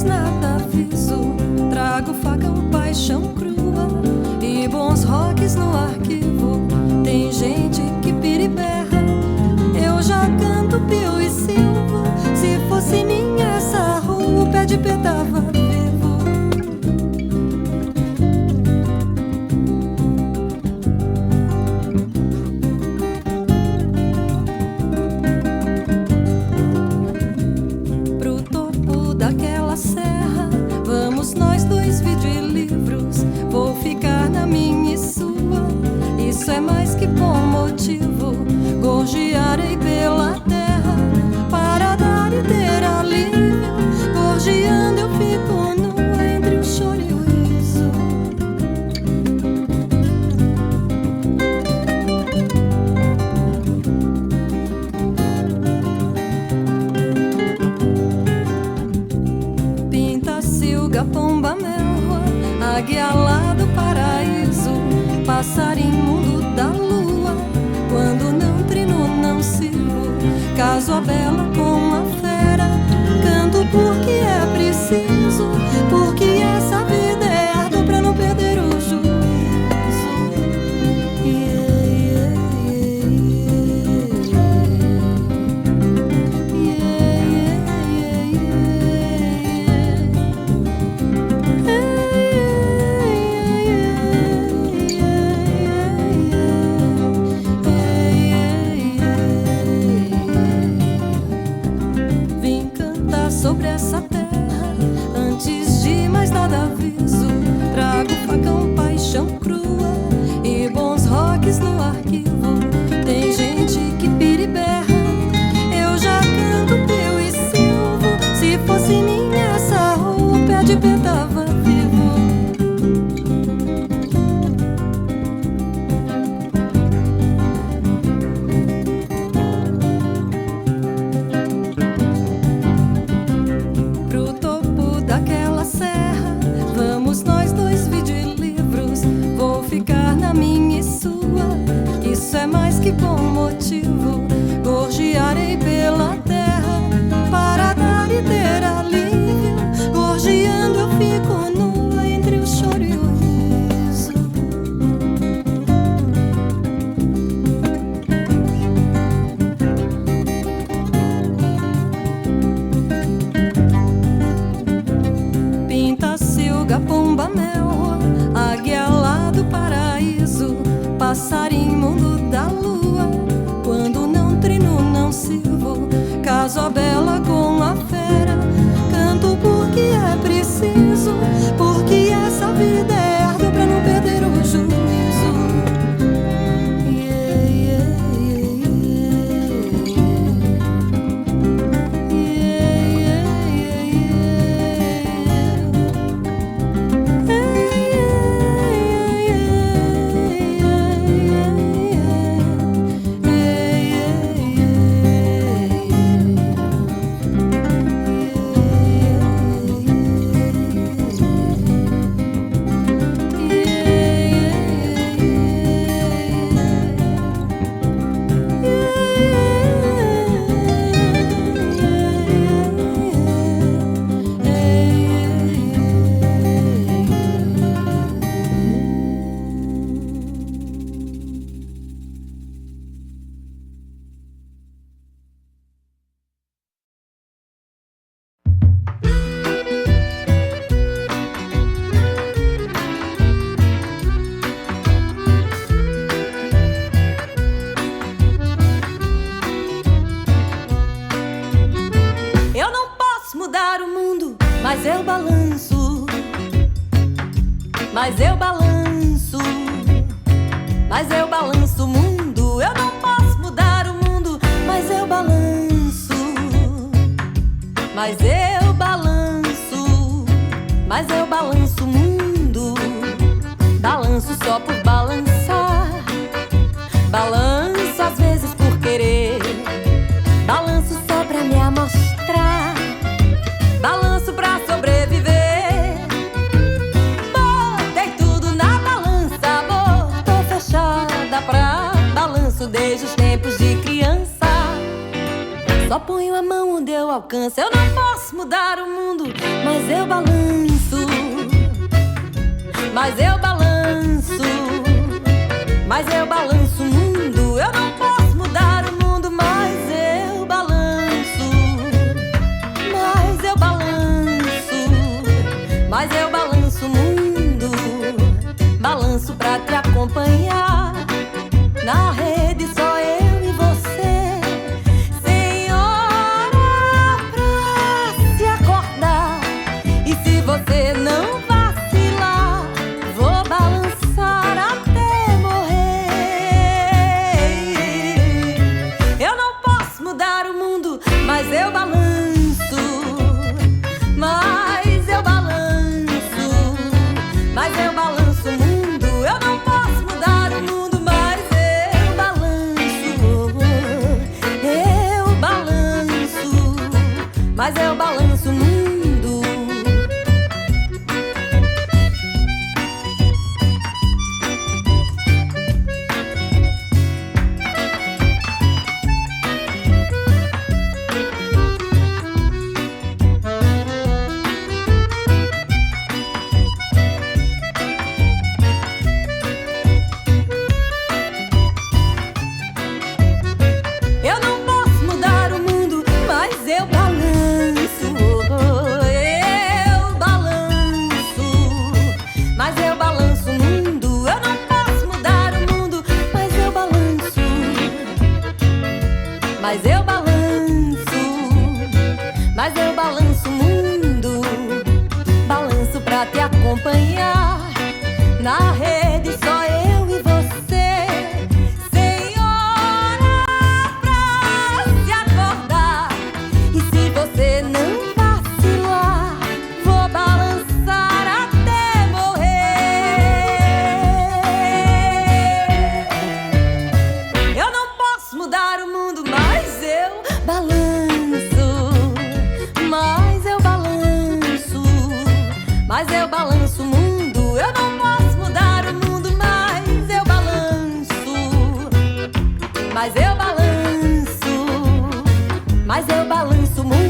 nada aviso. Trago facão, paixão crua e bons rocks no arquivo. Tem gente que pira e berra, eu já canto Pio e Silva. Se fosse minha essa rua, o pé de pé tava vivo. Pro topo daquela serra vamos nós dois, vídeo e livros. Vou ficar na minha e sua, isso é mais que bom motivo. Gorjearei pela terra para dar e ter alívio. Gorjeando eu fico nua entre o choro e o riso. Pinta-silga, pomba, melroa, águia lá do paraíso, passarinho mundo da lua. Quando não trino, não sirvo. Caso a bela com a fera, canto porque é preciso. Porque essa vida é árdua pra não perder o juízo. Yeah, yeah, yeah, yeah, yeah, vim cantar sobre essa terra, antes de mais nada aviso. Trago facão, paixão crua e bons rocks no arquivo. Tem gente que pira e berra, eu já canto Pio e Silva. Se fosse minha essa rua, o pé de pé tava vivo. Pro topo daquela serra vamos nós dois, vídeo e livros. Vou ficar na minha e sua, isso é mais que bom motivo. Gorjearei pela terra para dar e ter alívio. Gorjeando eu fico nua entre o choro e o riso. Pinta-silga, pomba, melroa, águia lá do paraíso, passarinho mundo da lua. Quando não trino, não sirvo. Caso a bela com a fera, canto porque é preciso. Porque essa vida é árdua pra não perder o juízo. Yeah, yeah, yeah, yeah, yeah, eu não posso mudar o mundo, mas eu balanço. Mas eu balanço. Mas eu balanço o mundo. Eu não posso mudar o mundo, mas eu balanço. Mas eu balanço. Mas eu balanço o mundo. Balanço só por balançar. Balanço às vezes por querer. Balanço só pra me amostrar. Balanço pra sobreviver. Botei tudo na balança, amor. Tô fechada pra balanço desde os tempos de criança. Só ponho a mão onde eu alcanço. Eu não posso mudar o mundo, mas eu balanço. Mas eu balanço. Mas eu balanço o mundo. Eu não posso mudar o mundo, mas eu balanço. Mas eu balanço. Mas eu balanço o mundo. Balanço pra te acompanhar. Na rede só eu e você. Sem hora pra se acordar. E se você não vacilar, vou balançar até morrer. Eu não posso mudar o mundo, mas eu balanço. Mas eu balanço. Mas eu balanço o mundo. Eu não posso mudar o mundo, mas eu balanço. Eu balanço. Mas eu balanço o mundo. Eu não posso mudar o mundo, mas eu balanço. Eu balanço. Mas eu balanço o mundo. Eu não posso mudar o mundo, mas eu balanço. Mas eu balanço. Mas eu balanço o mundo. Balanço pra te acompanhar. Na rede só eu e você. Sem hora pra se acordar. E se você não vacilar, vou balançar até morrer. Eu não posso mudar o mundo, mas eu balanço. Mas eu balanço. Mas eu balanço o mundo. Eu não posso mudar o mundo, mas eu balanço. Mas eu balanço. Mas eu balanço o mundo.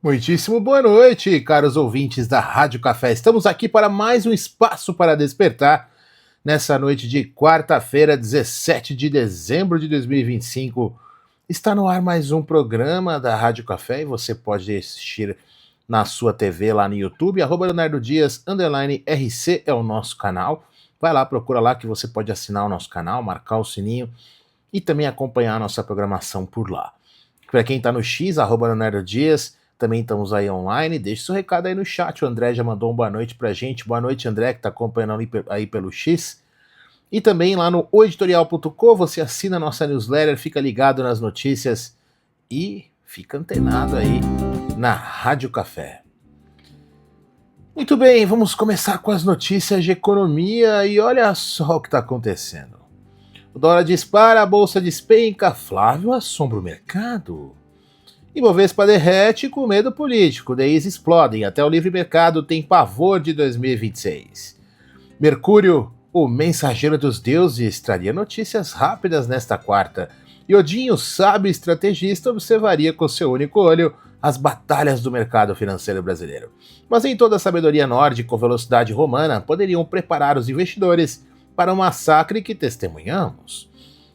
Muitíssimo boa noite, caros ouvintes da Rádio Café. Estamos aqui para mais um Espaço para Despertar, nessa noite de quarta-feira, 17 de dezembro de 2025. Está no ar mais um programa da Rádio Café e você pode assistir na sua TV lá no YouTube, @LeonardoDias, _RC é o nosso canal. Vai lá, procura lá que você pode assinar o nosso canal, marcar o sininho e também acompanhar a nossa programação por lá. Para quem está no X, @LeonardoDias, também estamos aí online, deixe seu recado aí no chat, o André já mandou uma boa noite pra gente, boa noite André, que está acompanhando aí pelo X, e também lá no oeditorial.com, você assina a nossa newsletter, fica ligado nas notícias e fica antenado aí na Rádio Café. Muito bem, vamos começar com as notícias de economia e olha só o que está acontecendo. O dólar dispara, a bolsa despenca, Flávio assombra o mercado. Ibovespa derrete com medo político, DIs explodem, até o livre mercado tem pavor de 2026. Mercúrio O mensageiro dos deuses traria notícias rápidas nesta quarta, e Odin, o sábio estrategista, observaria com seu único olho as batalhas do mercado financeiro brasileiro. Mas nem toda a sabedoria nórdica ou velocidade romana poderiam preparar os investidores para o massacre que testemunhamos.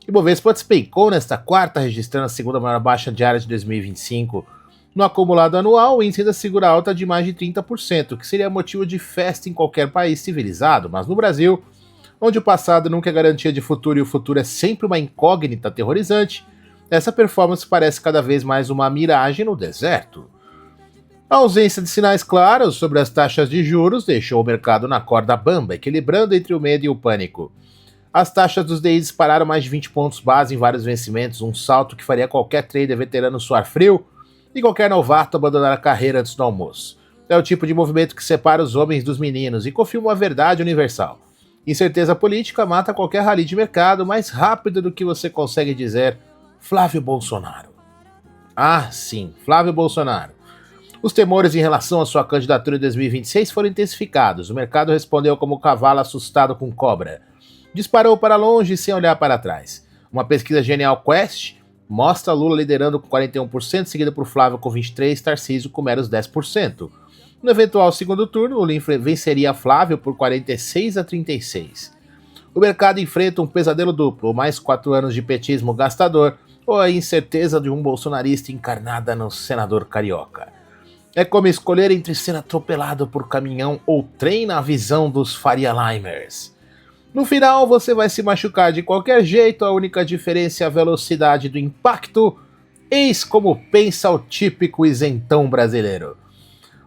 Ibovespa despencou nesta quarta, registrando a segunda maior baixa diária de 2025. No acumulado anual, o índice ainda segura alta de mais de 30%, que seria motivo de festa em qualquer país civilizado, mas no Brasil, onde o passado nunca é garantia de futuro e o futuro é sempre uma incógnita aterrorizante, essa performance parece cada vez mais uma miragem no deserto. A ausência de sinais claros sobre as taxas de juros deixou o mercado na corda bamba, equilibrando entre o medo e o pânico. As taxas dos DI dispararam mais de 20 pontos base em vários vencimentos, um salto que faria qualquer trader veterano suar frio e qualquer novato abandonar a carreira antes do almoço. É o tipo de movimento que separa os homens dos meninos e confirma uma verdade universal. Incerteza política mata qualquer rally de mercado mais rápido do que você consegue dizer Flávio Bolsonaro. Ah, sim, Flávio Bolsonaro. Os temores em relação à sua candidatura em 2026 foram intensificados. O mercado respondeu como um cavalo assustado com cobra. Disparou para longe sem olhar para trás. Uma pesquisa Genial Quest mostra Lula liderando com 41%, seguido por Flávio com 23%, Tarcísio com meros 10%. No eventual segundo turno, Lula venceria Flávio por 46-36. O mercado enfrenta um pesadelo duplo, mais 4 anos de petismo gastador ou a incerteza de um bolsonarista encarnada no senador carioca. É como escolher entre ser atropelado por caminhão ou trem na visão dos Faria Limers. No final, você vai se machucar de qualquer jeito, a única diferença é a velocidade do impacto. Eis como pensa o típico isentão brasileiro.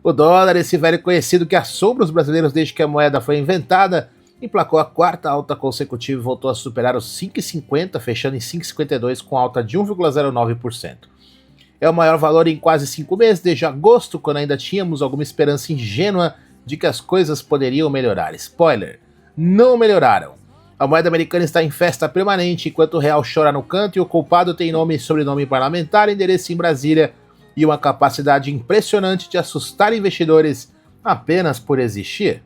O dólar, esse velho conhecido que assombra os brasileiros desde que a moeda foi inventada, emplacou a quarta alta consecutiva e voltou a superar os 5,50, fechando em 5,52 com alta de 1,09%. É o maior valor em quase 5 meses, desde agosto, quando ainda tínhamos alguma esperança ingênua de que as coisas poderiam melhorar. Spoiler, não melhoraram. A moeda americana está em festa permanente, enquanto o real chora no canto e o culpado tem nome e sobrenome parlamentar, endereço em Brasília e uma capacidade impressionante de assustar investidores apenas por existir.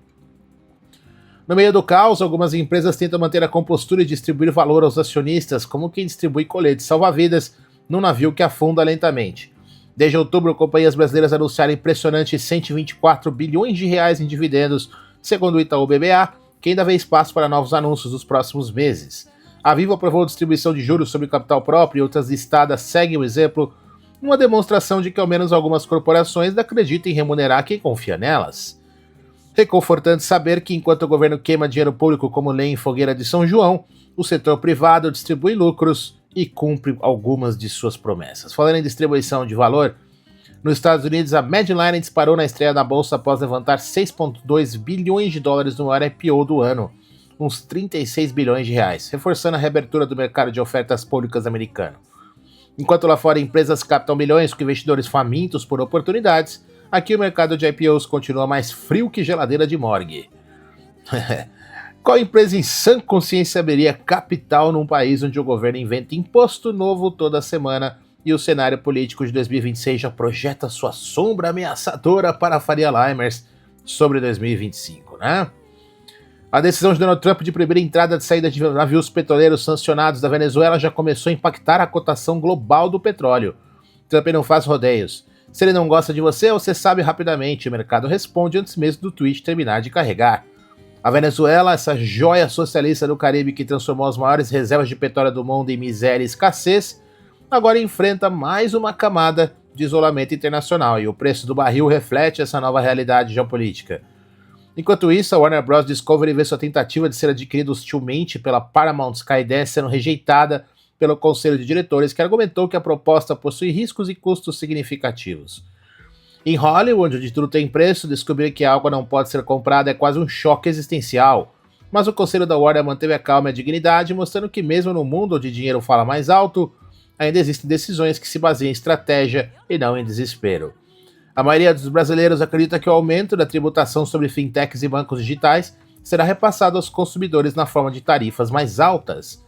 No meio do caos, algumas empresas tentam manter a compostura e distribuir valor aos acionistas, como quem distribui coletes salva-vidas num navio que afunda lentamente. Desde outubro, companhias brasileiras anunciaram impressionantes 124 bilhões de reais em dividendos, segundo o Itaú BBA, que ainda vê espaço para novos anúncios nos próximos meses. A Vivo aprovou distribuição de juros sobre capital próprio e outras listadas seguem o exemplo, uma demonstração de que ao menos algumas corporações acreditam em remunerar quem confia nelas. Reconfortante saber que enquanto o governo queima dinheiro público como lenha em fogueira de São João, o setor privado distribui lucros e cumpre algumas de suas promessas. Falando em distribuição de valor, nos Estados Unidos a Medline disparou na estreia da bolsa após levantar 6,2 bilhões de dólares no maior IPO do ano, uns 36 bilhões de reais, reforçando a reabertura do mercado de ofertas públicas americano. Enquanto lá fora empresas captam milhões com investidores famintos por oportunidades, aqui o mercado de IPOs continua mais frio que geladeira de morgue. Qual empresa em sã consciência abriria capital num país onde o governo inventa imposto novo toda semana e o cenário político de 2026 já projeta sua sombra ameaçadora para a Faria Limers sobre 2025, né? A decisão de Donald Trump de proibir a entrada e saída de navios petroleiros sancionados da Venezuela já começou a impactar a cotação global do petróleo. Trump não faz rodeios. Se ele não gosta de você sabe rapidamente. O mercado responde antes mesmo do tweet terminar de carregar. A Venezuela, essa joia socialista do Caribe que transformou as maiores reservas de petróleo do mundo em miséria e escassez, agora enfrenta mais uma camada de isolamento internacional e o preço do barril reflete essa nova realidade geopolítica. Enquanto isso, a Warner Bros. Discovery vê sua tentativa de ser adquirida hostilmente pela Paramount Skydance sendo rejeitada pelo Conselho de Diretores, que argumentou que a proposta possui riscos e custos significativos. Em Hollywood, onde tudo tem preço, descobrir que algo não pode ser comprado é quase um choque existencial. Mas o conselho da Warner manteve a calma e a dignidade, mostrando que mesmo no mundo onde dinheiro fala mais alto, ainda existem decisões que se baseiam em estratégia e não em desespero. A maioria dos brasileiros acredita que o aumento da tributação sobre fintechs e bancos digitais será repassado aos consumidores na forma de tarifas mais altas.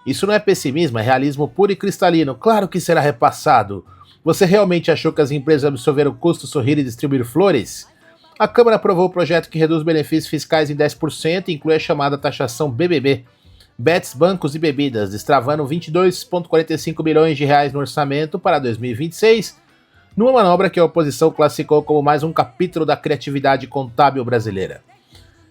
Isso não é pessimismo, é realismo puro e cristalino. Claro que será repassado. Você realmente achou que as empresas absorveram o custo, sorrir e distribuir flores? A Câmara aprovou o projeto que reduz benefícios fiscais em 10% e inclui a chamada taxação BBB, bets, bancos e bebidas, destravando 22,45 bilhões de reais no orçamento para 2026, numa manobra que a oposição classificou como mais um capítulo da criatividade contábil brasileira.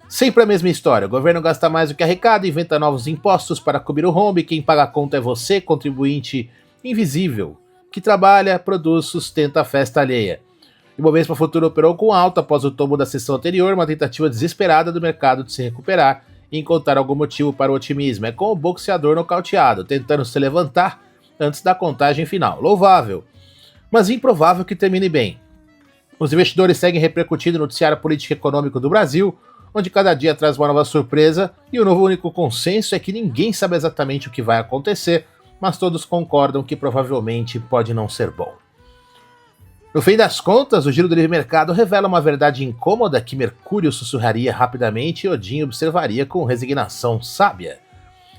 Sempre a mesma história, o governo gasta mais do que arrecada, inventa novos impostos para cobrir o rombo e quem paga a conta é você, contribuinte invisível, que trabalha, produz, sustenta a festa alheia. O Ibovespa Futuro operou com alta após o tombo da sessão anterior, uma tentativa desesperada do mercado de se recuperar e encontrar algum motivo para o otimismo. É como o boxeador nocauteado, tentando se levantar antes da contagem final. Louvável, mas improvável que termine bem. Os investidores seguem repercutindo no noticiário político e econômico do Brasil, onde cada dia traz uma nova surpresa e o novo único consenso é que ninguém sabe exatamente o que vai acontecer, mas todos concordam que provavelmente pode não ser bom. No fim das contas, o giro do livre mercado revela uma verdade incômoda que Mercúrio sussurraria rapidamente e Odin observaria com resignação sábia.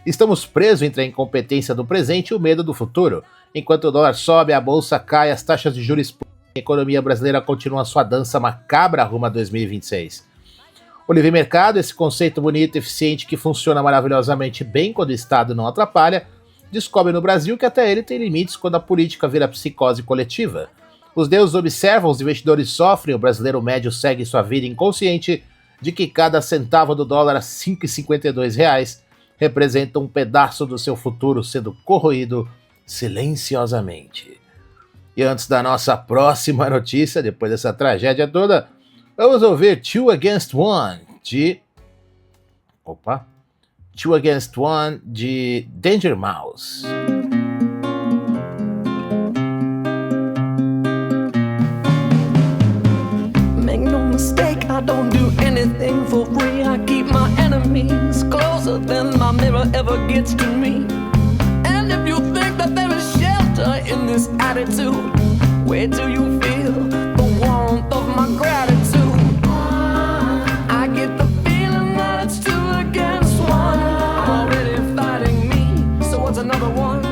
Estamos presos entre a incompetência do presente e o medo do futuro. Enquanto o dólar sobe, a bolsa cai, as taxas de juros explodem, a economia brasileira continua sua dança macabra rumo a 2026. O livre mercado, esse conceito bonito e eficiente que funciona maravilhosamente bem quando o Estado não atrapalha, descobre no Brasil que até ele tem limites quando a política vira psicose coletiva. Os deuses observam, os investidores sofrem, o brasileiro médio segue sua vida inconsciente de que cada centavo do dólar a R$ 5,52 representa um pedaço do seu futuro sendo corroído silenciosamente. E antes da nossa próxima notícia, depois dessa tragédia toda, vamos ouvir Two Against One de Danger Mouse. I don't do anything for free. I keep my enemies closer than my mirror ever gets to me. And if you think that there is shelter in this attitude, where do you feel the warmth of my gratitude? I get the feeling that it's two against one. I'm already fighting me, so what's another one?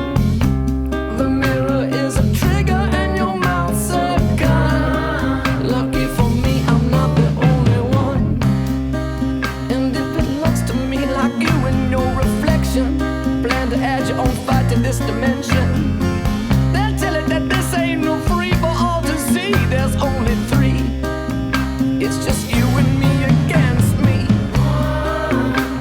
The mirror is a trigger and your mouth's a gun. Lucky for me, I'm not the only one. And if it looks to me like you and your reflection plan to add your own fight to this dimension, then tell it that this ain't no free for all to see. There's only three. It's just you and me against me.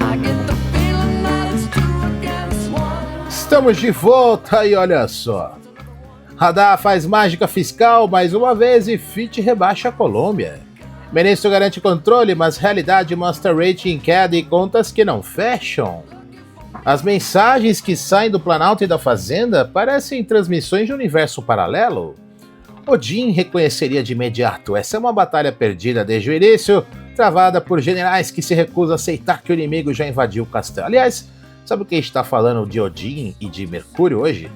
I get the feeling that it's two against one. Estamos de volta e olha só. Haddad faz mágica fiscal mais uma vez e Fitch rebaixa a Colômbia. Ministro garante controle, mas realidade mostra rating em queda e contas que não fecham. As mensagens que saem do Planalto e da Fazenda parecem transmissões de universo paralelo. Odin reconheceria de imediato, essa é uma batalha perdida desde o início, travada por generais que se recusam a aceitar que o inimigo já invadiu o castelo. Aliás, sabe o que a gente está falando de Odin e de Mercúrio hoje?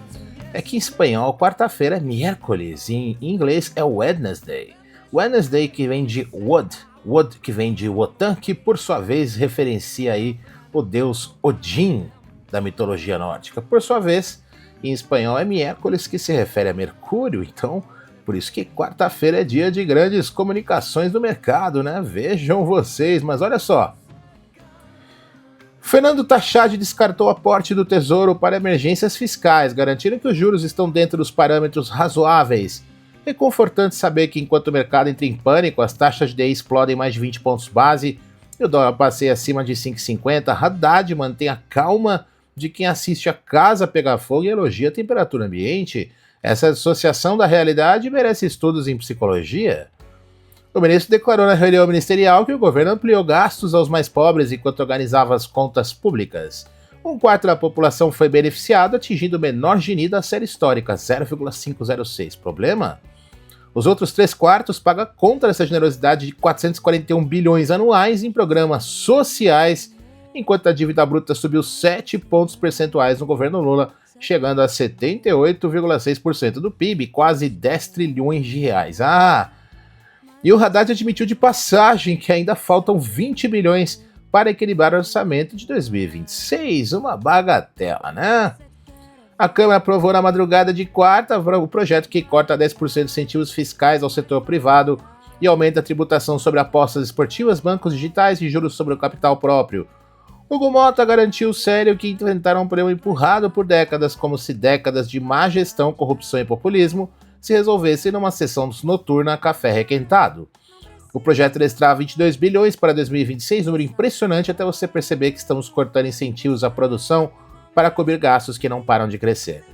É que em espanhol, quarta-feira é miércoles, e em inglês é Wednesday. Wednesday que vem de Wood que vem de Wotan, que por sua vez referencia aí o deus Odin da mitologia nórdica. Por sua vez, em espanhol é miércoles que se refere a Mercúrio, então por isso que quarta-feira é dia de grandes comunicações do mercado, né? Vejam vocês, mas olha só. Fernando Tachad descartou o aporte do Tesouro para emergências fiscais, garantindo que os juros estão dentro dos parâmetros razoáveis. É confortante saber que enquanto o mercado entra em pânico, as taxas de DI explodem mais de 20 pontos base e o dólar passeia acima de 5,50, Haddad mantém a calma de quem assiste a casa pegar fogo e elogia a temperatura ambiente. Essa dissociação da realidade merece estudos em psicologia. O ministro declarou na reunião ministerial que o governo ampliou gastos aos mais pobres enquanto organizava as contas públicas. Um quarto da população foi beneficiado, atingindo o menor Gini da série histórica, 0,506. Problema? Os outros 3/4 pagam contra essa generosidade de 441 bilhões anuais em programas sociais, enquanto a dívida bruta subiu 7 pontos percentuais no governo Lula, chegando a 78,6% do PIB, quase 10 trilhões de reais. E o Haddad admitiu de passagem que ainda faltam 20 bilhões para equilibrar o orçamento de 2026, uma bagatela, né? A Câmara aprovou na madrugada de quarta o projeto que corta 10% de incentivos fiscais ao setor privado e aumenta a tributação sobre apostas esportivas, bancos digitais e juros sobre o capital próprio. Hugo Mota garantiu sério que enfrentaram um problema empurrado por décadas, como se décadas de má gestão, corrupção e populismo se resolvessem numa sessão noturna a café requentado. O projeto destrava 22 bilhões para 2026, número impressionante até você perceber que estamos cortando incentivos à produção para cobrir gastos que não param de crescer.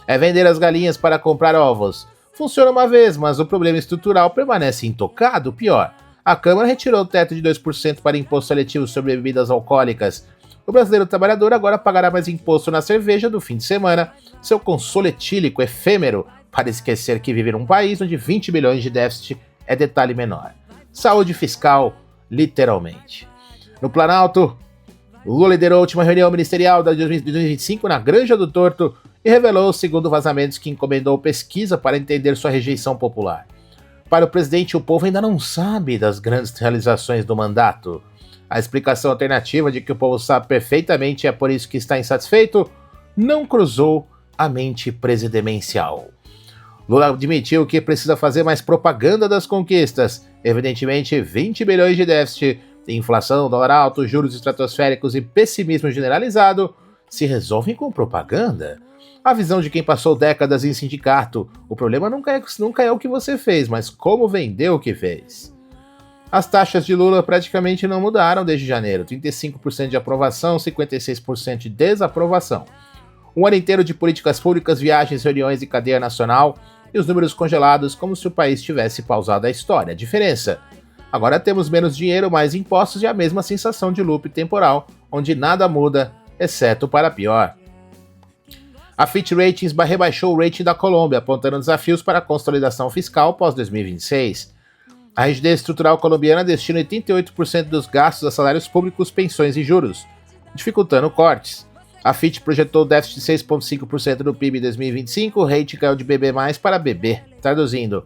É vender as galinhas para comprar ovos. Funciona uma vez, mas o problema estrutural permanece intocado. Pior, a Câmara retirou o teto de 2% para imposto seletivo sobre bebidas alcoólicas. O brasileiro trabalhador agora pagará mais imposto na cerveja do fim de semana, seu consolo etílico efêmero, para esquecer que vive num país onde 20 bilhões de déficit é detalhe menor. Saúde fiscal, literalmente. No Planalto, Lula liderou a última reunião ministerial de 2025 na Granja do Torto e revelou, segundo vazamentos, que encomendou pesquisa para entender sua rejeição popular. Para o presidente, o povo ainda não sabe das grandes realizações do mandato. A explicação alternativa de que o povo sabe perfeitamente e é por isso que está insatisfeito não cruzou a mente presidencial. Lula admitiu que precisa fazer mais propaganda das conquistas. Evidentemente, 20 bilhões de déficit, inflação, dólar alto, juros estratosféricos e pessimismo generalizado se resolvem com propaganda. A visão de quem passou décadas em sindicato. O problema nunca é o que você fez, mas como vendeu o que fez. As taxas de Lula praticamente não mudaram desde janeiro. 35% de aprovação, 56% de desaprovação. Um ano inteiro de políticas públicas, viagens, reuniões e cadeia nacional, e os números congelados como se o país tivesse pausado a história. A diferença? Agora temos menos dinheiro, mais impostos e a mesma sensação de loop temporal, onde nada muda, exceto para pior. A Fitch Ratings rebaixou o rating da Colômbia, apontando desafios para a consolidação fiscal pós-2026. A rigidez estrutural colombiana destina 88% dos gastos a salários públicos, pensões e juros, dificultando cortes. A Fitch projetou déficit de 6,5% do PIB em 2025, o rating caiu de BB+, para BB. Traduzindo,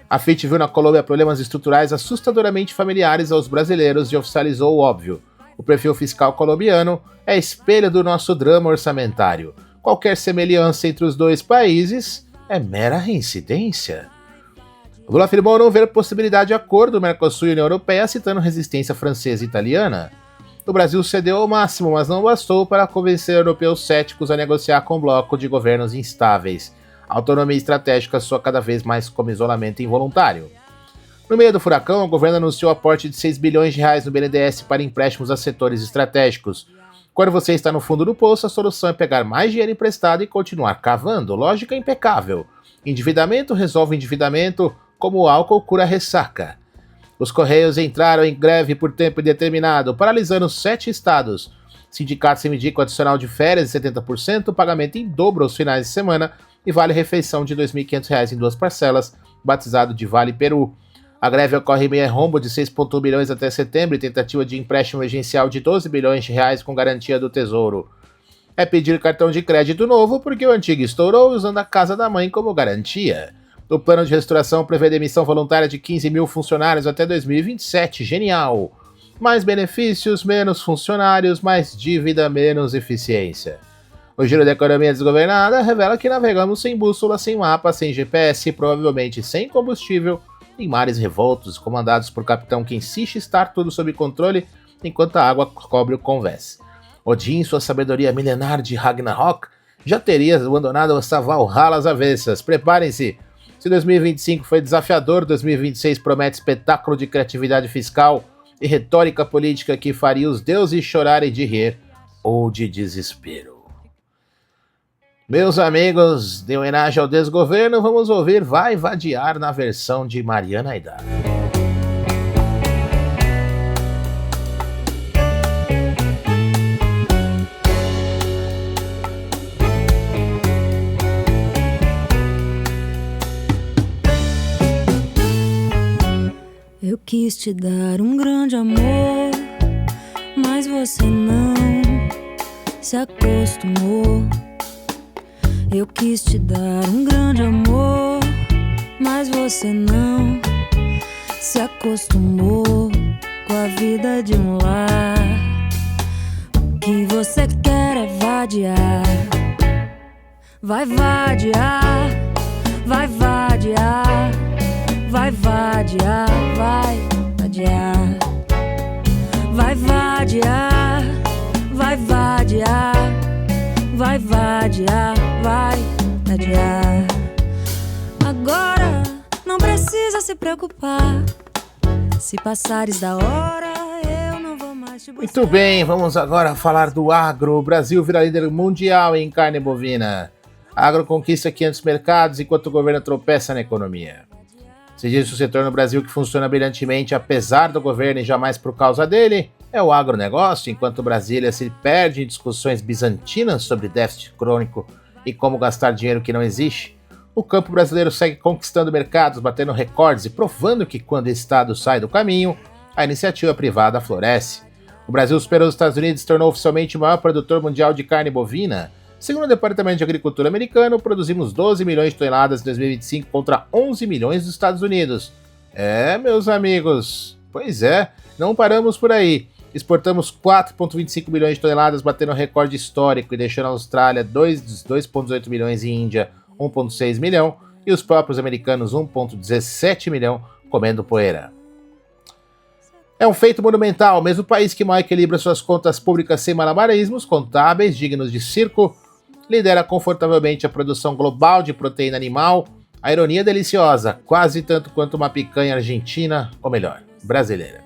a Fitch viu na Colômbia problemas estruturais assustadoramente familiares aos brasileiros e oficializou o óbvio. O perfil fiscal colombiano é espelho do nosso drama orçamentário. Qualquer semelhança entre os dois países é mera reincidência. Lula afirmou não ver possibilidade de acordo Mercosul e União Europeia, citando resistência francesa e italiana. O Brasil cedeu ao máximo, mas não bastou para convencer europeus céticos a negociar com um bloco de governos instáveis. A autonomia estratégica soa cada vez mais como isolamento involuntário. No meio do furacão, o governo anunciou aporte de 6 bilhões de reais no BNDES para empréstimos a setores estratégicos. Quando você está no fundo do poço, a solução é pegar mais dinheiro emprestado e continuar cavando. Lógica impecável. Endividamento resolve endividamento, como o álcool cura ressaca. Os Correios entraram em greve por tempo indeterminado, paralisando 7 estados. Sindicatos reivindicam adicional de férias de 70%, pagamento em dobro aos finais de semana e vale-refeição de R$ 2.500 em 2 parcelas, batizado de Vale Peru. A greve ocorre em meio a rombo de 6,1 bilhões até setembro e tentativa de empréstimo emergencial de 12 bilhões de reais com garantia do Tesouro. É pedir cartão de crédito novo porque o antigo estourou usando a casa da mãe como garantia. O plano de restauração prevê demissão voluntária de 15 mil funcionários até 2027. Genial! Mais benefícios, menos funcionários, mais dívida, menos eficiência. O Giro da Economia Desgovernada revela que navegamos sem bússola, sem mapa, sem GPS, provavelmente sem combustível, em mares revoltos, comandados por capitão que insiste estar tudo sob controle enquanto a água cobre o convés. Odin, sua sabedoria milenar de Ragnarok, já teria abandonado essa Valhalla às avessas. Preparem-se! Se 2025 foi desafiador, 2026 promete espetáculo de criatividade fiscal e retórica política que faria os deuses chorarem de rir ou de desespero. Meus amigos, de homenagem ao desgoverno, vamos ouvir Vai Vadiar na versão de Mariana Aidar. Eu quis te dar um grande amor, mas você não se acostumou. Eu quis te dar um grande amor, mas você não se acostumou com a vida de um lar. O que você quer é vadiar. Vai vadiar, vai vadiar, vai vadiar, vai vai vadiar, vai adiar. Agora não precisa se preocupar. Se passares da hora, eu não vou mais te buscar. Muito bem, vamos agora falar do agro. O Brasil vira líder mundial em carne bovina. A agro conquista 500 mercados enquanto o governo tropeça na economia. Se diz o setor no Brasil que funciona brilhantemente apesar do governo e jamais por causa dele, é o agronegócio, enquanto Brasília se perde em discussões bizantinas sobre déficit crônico e como gastar dinheiro que não existe. O campo brasileiro segue conquistando mercados, batendo recordes e provando que quando o Estado sai do caminho, a iniciativa privada floresce. O Brasil superou os Estados Unidos e se tornou oficialmente o maior produtor mundial de carne bovina. Segundo o Departamento de Agricultura americano, produzimos 12 milhões de toneladas em 2025 contra 11 milhões dos Estados Unidos. Meus amigos, pois é, não paramos por aí. Exportamos 4,25 milhões de toneladas, batendo recorde histórico e deixando a Austrália 2,8 milhões e Índia 1,6 milhão e os próprios americanos 1,17 milhão comendo poeira. É um feito monumental, mesmo o país que mal equilibra suas contas públicas sem malabarismos contábeis dignos de circo, lidera confortavelmente a produção global de proteína animal. A ironia é deliciosa, quase tanto quanto uma picanha argentina, ou melhor, brasileira.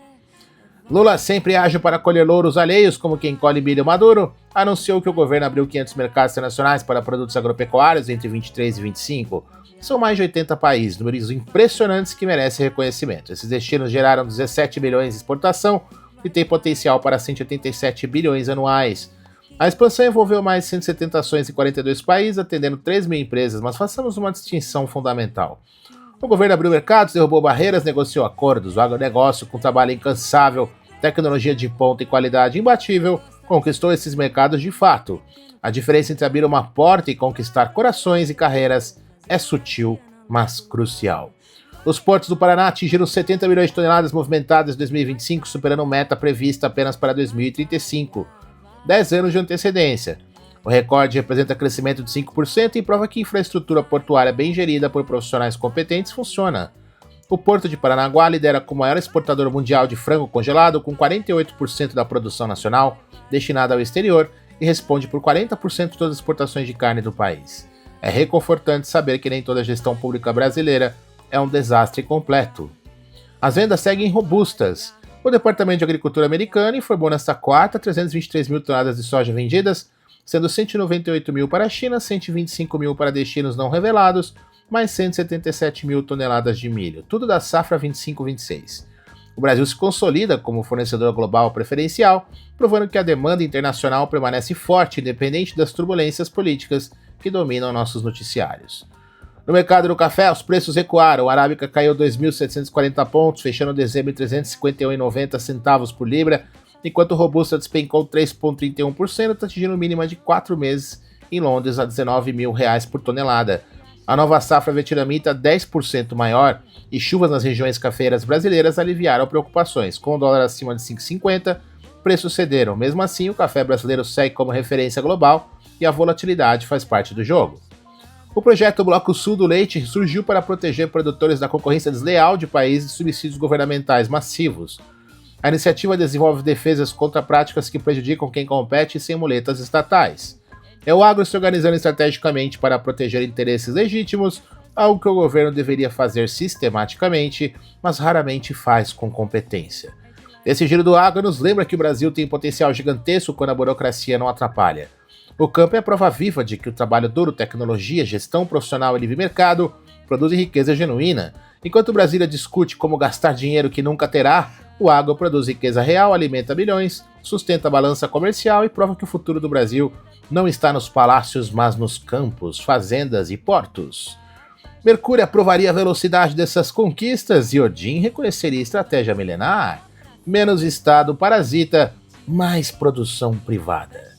Lula, sempre ágil para colher louros alheios, como quem colhe milho maduro, anunciou que o governo abriu 500 mercados internacionais para produtos agropecuários entre 23 e 25. São mais de 80 países, números impressionantes que merecem reconhecimento. Esses destinos geraram 17 bilhões de exportação e têm potencial para 187 bilhões anuais. A expansão envolveu mais de 170 ações em 42 países, atendendo 3 mil empresas, mas façamos uma distinção fundamental. O governo abriu mercados, derrubou barreiras, negociou acordos. O agronegócio, com trabalho incansável, tecnologia de ponta e qualidade imbatível, conquistou esses mercados de fato. A diferença entre abrir uma porta e conquistar corações e carreiras é sutil, mas crucial. Os portos do Paraná atingiram 70 milhões de toneladas movimentadas em 2025, superando a meta prevista apenas para 2035. 10 anos de antecedência. O recorde representa crescimento de 5% e prova que a infraestrutura portuária bem gerida por profissionais competentes funciona. O Porto de Paranaguá lidera como maior exportador mundial de frango congelado, com 48% da produção nacional destinada ao exterior e responde por 40% de todas as exportações de carne do país. É reconfortante saber que nem toda a gestão pública brasileira é um desastre completo. As vendas seguem robustas. O Departamento de Agricultura americano informou nesta quarta 323 mil toneladas de soja vendidas, sendo 198 mil para a China, 125 mil para destinos não revelados, mais 177 mil toneladas de milho, tudo da safra 25-26. O Brasil se consolida como fornecedor global preferencial, provando que a demanda internacional permanece forte, independente das turbulências políticas que dominam nossos noticiários. No mercado do café, os preços recuaram. O Arábica caiu 2.740 pontos, fechando dezembro em 351,90 centavos por libra, enquanto o Robusta despencou 3,31%, atingindo mínima de 4 meses em Londres a R$19 mil por tonelada. A nova safra vietnamita 10% maior e chuvas nas regiões cafeeiras brasileiras aliviaram preocupações. Com o dólar acima de 5,50, preços cederam. Mesmo assim, o café brasileiro segue como referência global e a volatilidade faz parte do jogo. O projeto Bloco Sul do Leite surgiu para proteger produtores da concorrência desleal de países de subsídios governamentais massivos. A iniciativa desenvolve defesas contra práticas que prejudicam quem compete sem muletas estatais. É o agro se organizando estrategicamente para proteger interesses legítimos, algo que o governo deveria fazer sistematicamente, mas raramente faz com competência. Esse giro do agro nos lembra que o Brasil tem potencial gigantesco quando a burocracia não atrapalha. O campo é a prova viva de que o trabalho duro, tecnologia, gestão profissional e livre mercado produzem riqueza genuína. Enquanto Brasília discute como gastar dinheiro que nunca terá, o agro produz riqueza real, alimenta bilhões, sustenta a balança comercial e prova que o futuro do Brasil não está nos palácios, mas nos campos, fazendas e portos. Mercúrio aprovaria a velocidade dessas conquistas e Odin reconheceria estratégia milenar. Menos Estado parasita, mais produção privada.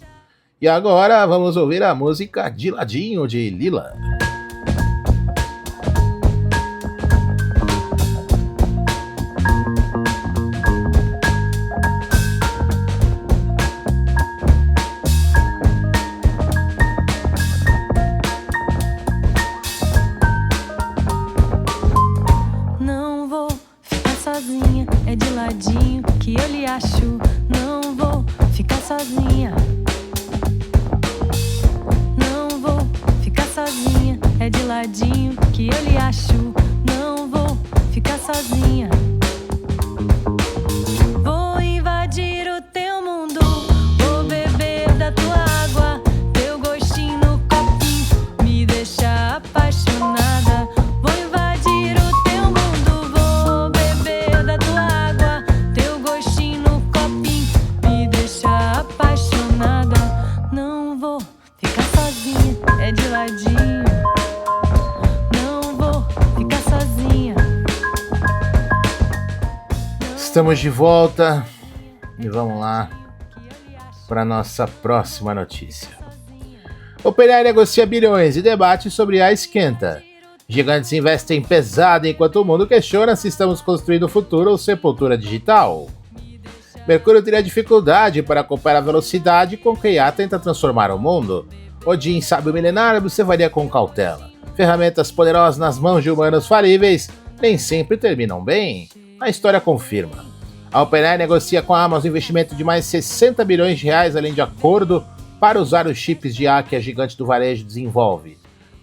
E agora vamos ouvir a música De Ladinho, de Lila. Não vou ficar sozinha, é de ladinho que eu lhe acho. Não vou ficar sozinha. ladinho que eu lhe acho. Não vou ficar sozinha. Vou invadir o teu mundo, vou beber da tua água, teu gostinho no copinho me deixa apaixonada. Vou invadir o teu mundo, vou beber da tua água, teu gostinho no copinho me deixa apaixonada. Não vou ficar sozinha, é de ladinho. Não vou ficar sozinha. Estamos de volta e vamos lá para nossa próxima notícia. OpenAI negocia bilhões e debate sobre a esquenta. Gigantes investem pesado enquanto o mundo questiona se estamos construindo o futuro ou sepultura digital. Mercúrio teria dificuldade para acompanhar a velocidade com que a IA tenta transformar o mundo. Odin, sábio milenar, observaria com cautela. Ferramentas poderosas nas mãos de humanos falíveis nem sempre terminam bem. A história confirma. A OpenAI negocia com a Amazon investimento de mais 60 bilhões de reais além de acordo para usar os chips de IA que a gigante do varejo desenvolve.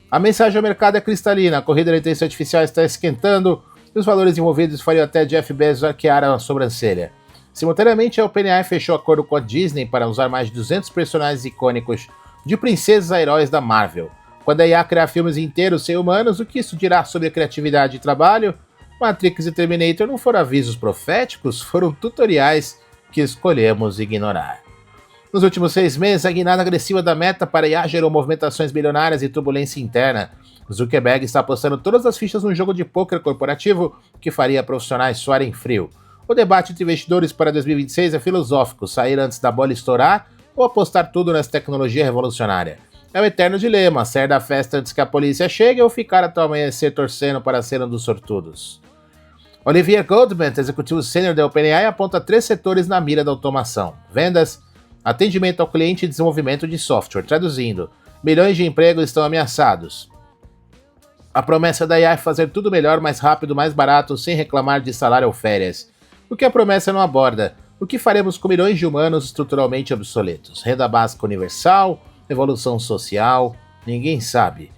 A mensagem ao mercado é cristalina, a corrida da inteligência artificial está esquentando e os valores envolvidos fariam até Jeff Bezos arquear a sobrancelha. Simultaneamente, a OpenAI fechou acordo com a Disney para usar mais de 200 personagens icônicos de princesas a heróis da Marvel. Quando a IA criar filmes inteiros sem humanos, o que isso dirá sobre a criatividade e trabalho? Matrix e Terminator não foram avisos proféticos, foram tutoriais que escolhemos ignorar. Nos últimos 6 meses, a guinada agressiva da Meta para IA gerou movimentações bilionárias e turbulência interna. Zuckerberg está apostando todas as fichas num jogo de pôquer corporativo que faria profissionais suarem frio. O debate entre investidores para 2026 é filosófico, sair antes da bola estourar ou apostar tudo nessa tecnologia revolucionária. É o eterno dilema, sair da festa antes que a polícia chegue ou ficar até o amanhecer torcendo para ser um dos sortudos. Olivier Goldman, executivo sênior da OpenAI, aponta 3 setores na mira da automação: vendas, atendimento ao cliente e desenvolvimento de software. Traduzindo, milhões de empregos estão ameaçados. A promessa da IA é fazer tudo melhor, mais rápido, mais barato, sem reclamar de salário ou férias. O que a promessa não aborda? O que faremos com milhões de humanos estruturalmente obsoletos? Renda básica universal? Evolução social? Ninguém sabe.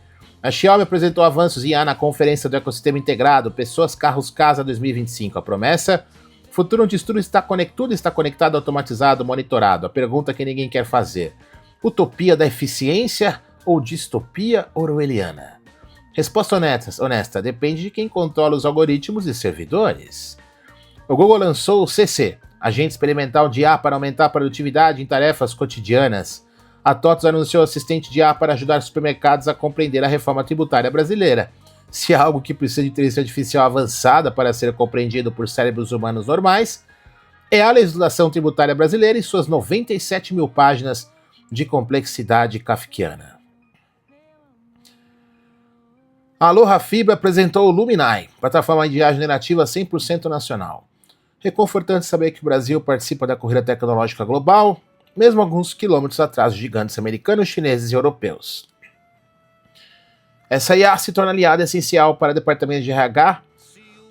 A Xiaomi apresentou avanços em IA na conferência do ecossistema integrado Pessoas, Carros, Casa 2025. A promessa? Futuro onde tudo está conectado, automatizado, monitorado. A pergunta que ninguém quer fazer. Utopia da eficiência ou distopia orwelliana? Resposta honesta, depende de quem controla os algoritmos e servidores. O Google lançou o CC, agente experimental de IA para aumentar a produtividade em tarefas cotidianas. A TOTOS anunciou assistente de IA para ajudar supermercados a compreender a reforma tributária brasileira. Se há algo que precisa de inteligência artificial avançada para ser compreendido por cérebros humanos normais, é a legislação tributária brasileira e suas 97 mil páginas de complexidade kafkiana. A Aloha Fibra apresentou o Luminai, plataforma de IA generativa 100% nacional. Reconfortante saber que o Brasil participa da corrida tecnológica global, mesmo alguns quilômetros atrás de gigantes americanos, chineses e europeus. Essa IA se torna aliada essencial para departamentos de RH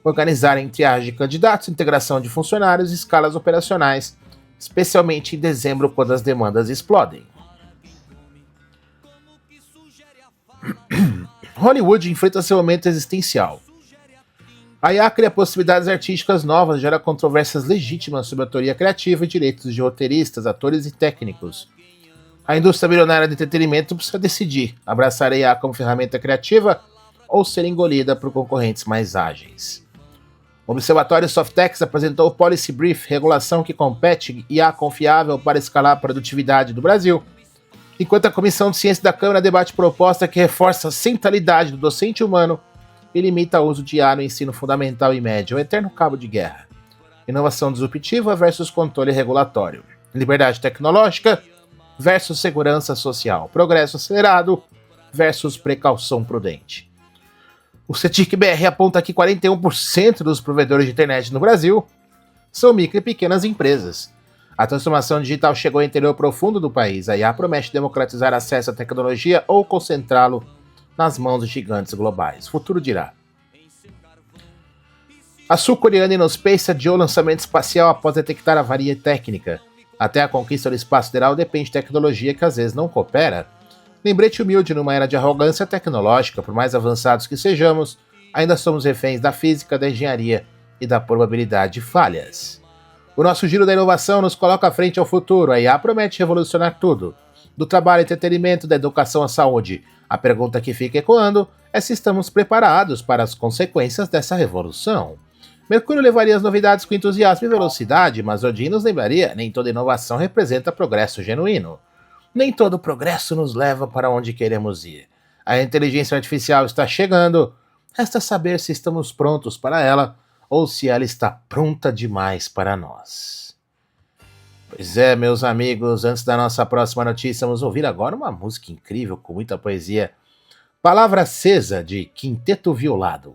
organizarem triagem de candidatos, integração de funcionários e escalas operacionais, especialmente em dezembro, quando as demandas explodem. Hollywood enfrenta seu momento existencial. A IA cria possibilidades artísticas novas e gera controvérsias legítimas sobre autoria criativa e direitos de roteiristas, atores e técnicos. A indústria bilionária de entretenimento precisa decidir abraçar a IA como ferramenta criativa ou ser engolida por concorrentes mais ágeis. O Observatório Softex apresentou o Policy Brief, regulação que compete IA confiável para escalar a produtividade do Brasil, enquanto a Comissão de Ciência da Câmara debate proposta que reforça a centralidade do docente humano e limita o uso de IA no ensino fundamental e médio, um eterno cabo de guerra. Inovação disruptiva versus controle regulatório. Liberdade tecnológica versus segurança social. Progresso acelerado versus precaução prudente. O CETIC-BR aponta que 41% dos provedores de internet no Brasil são micro e pequenas empresas. A transformação digital chegou ao interior profundo do país. A IA promete democratizar acesso à tecnologia ou concentrá-lo nas mãos de gigantes globais. O futuro dirá. A sul-coreana InnoSpace adiou o lançamento espacial após detectar avaria técnica. Até a conquista do espaço sideral depende de tecnologia que às vezes não coopera. Lembrete humilde numa era de arrogância tecnológica, por mais avançados que sejamos, ainda somos reféns da física, da engenharia e da probabilidade de falhas. O nosso giro da inovação nos coloca à frente ao futuro, a IA promete revolucionar tudo. Do trabalho e entretenimento, da educação à saúde. A pergunta que fica ecoando é se estamos preparados para as consequências dessa revolução. Mercúrio levaria as novidades com entusiasmo e velocidade, mas Odin nos lembraria: nem toda inovação representa progresso genuíno. Nem todo progresso nos leva para onde queremos ir. A inteligência artificial está chegando, resta saber se estamos prontos para ela ou se ela está pronta demais para nós. Pois é, meus amigos, antes da nossa próxima notícia, vamos ouvir agora uma música incrível com muita poesia. Palavra Acesa, de Quinteto Violado.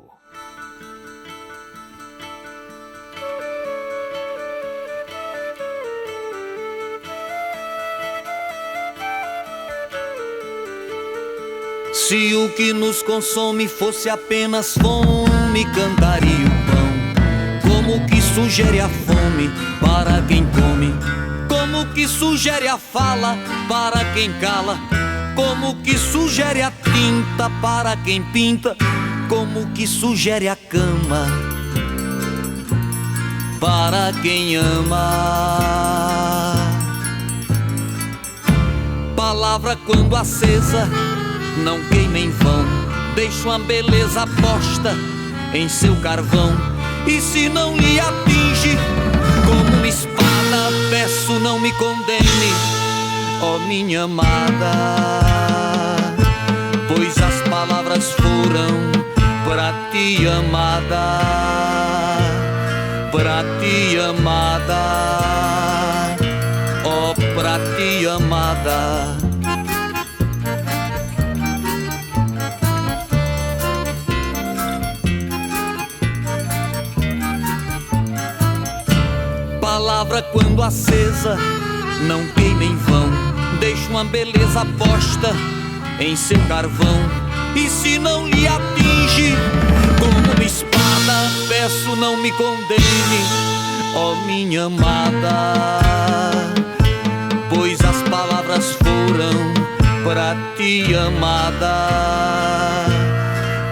Se o que nos consome fosse apenas fome, cantaria o pão. Como que sugere a fome para quem come? Como que sugere a fala para quem cala? Como que sugere a tinta para quem pinta? Como que sugere a cama para quem ama? Palavra quando acesa não queima em vão, deixa uma beleza posta em seu carvão. E se não lhe atinge como uma espada, peço não me condene, ó minha amada, pois as palavras foram pra ti, amada, pra ti, amada, ó pra ti, amada. Palavra quando acesa não queima em vão, deixa uma beleza posta em seu carvão. E se não lhe atinge como uma espada, peço não me condene, ó minha amada, pois as palavras foram pra ti, amada,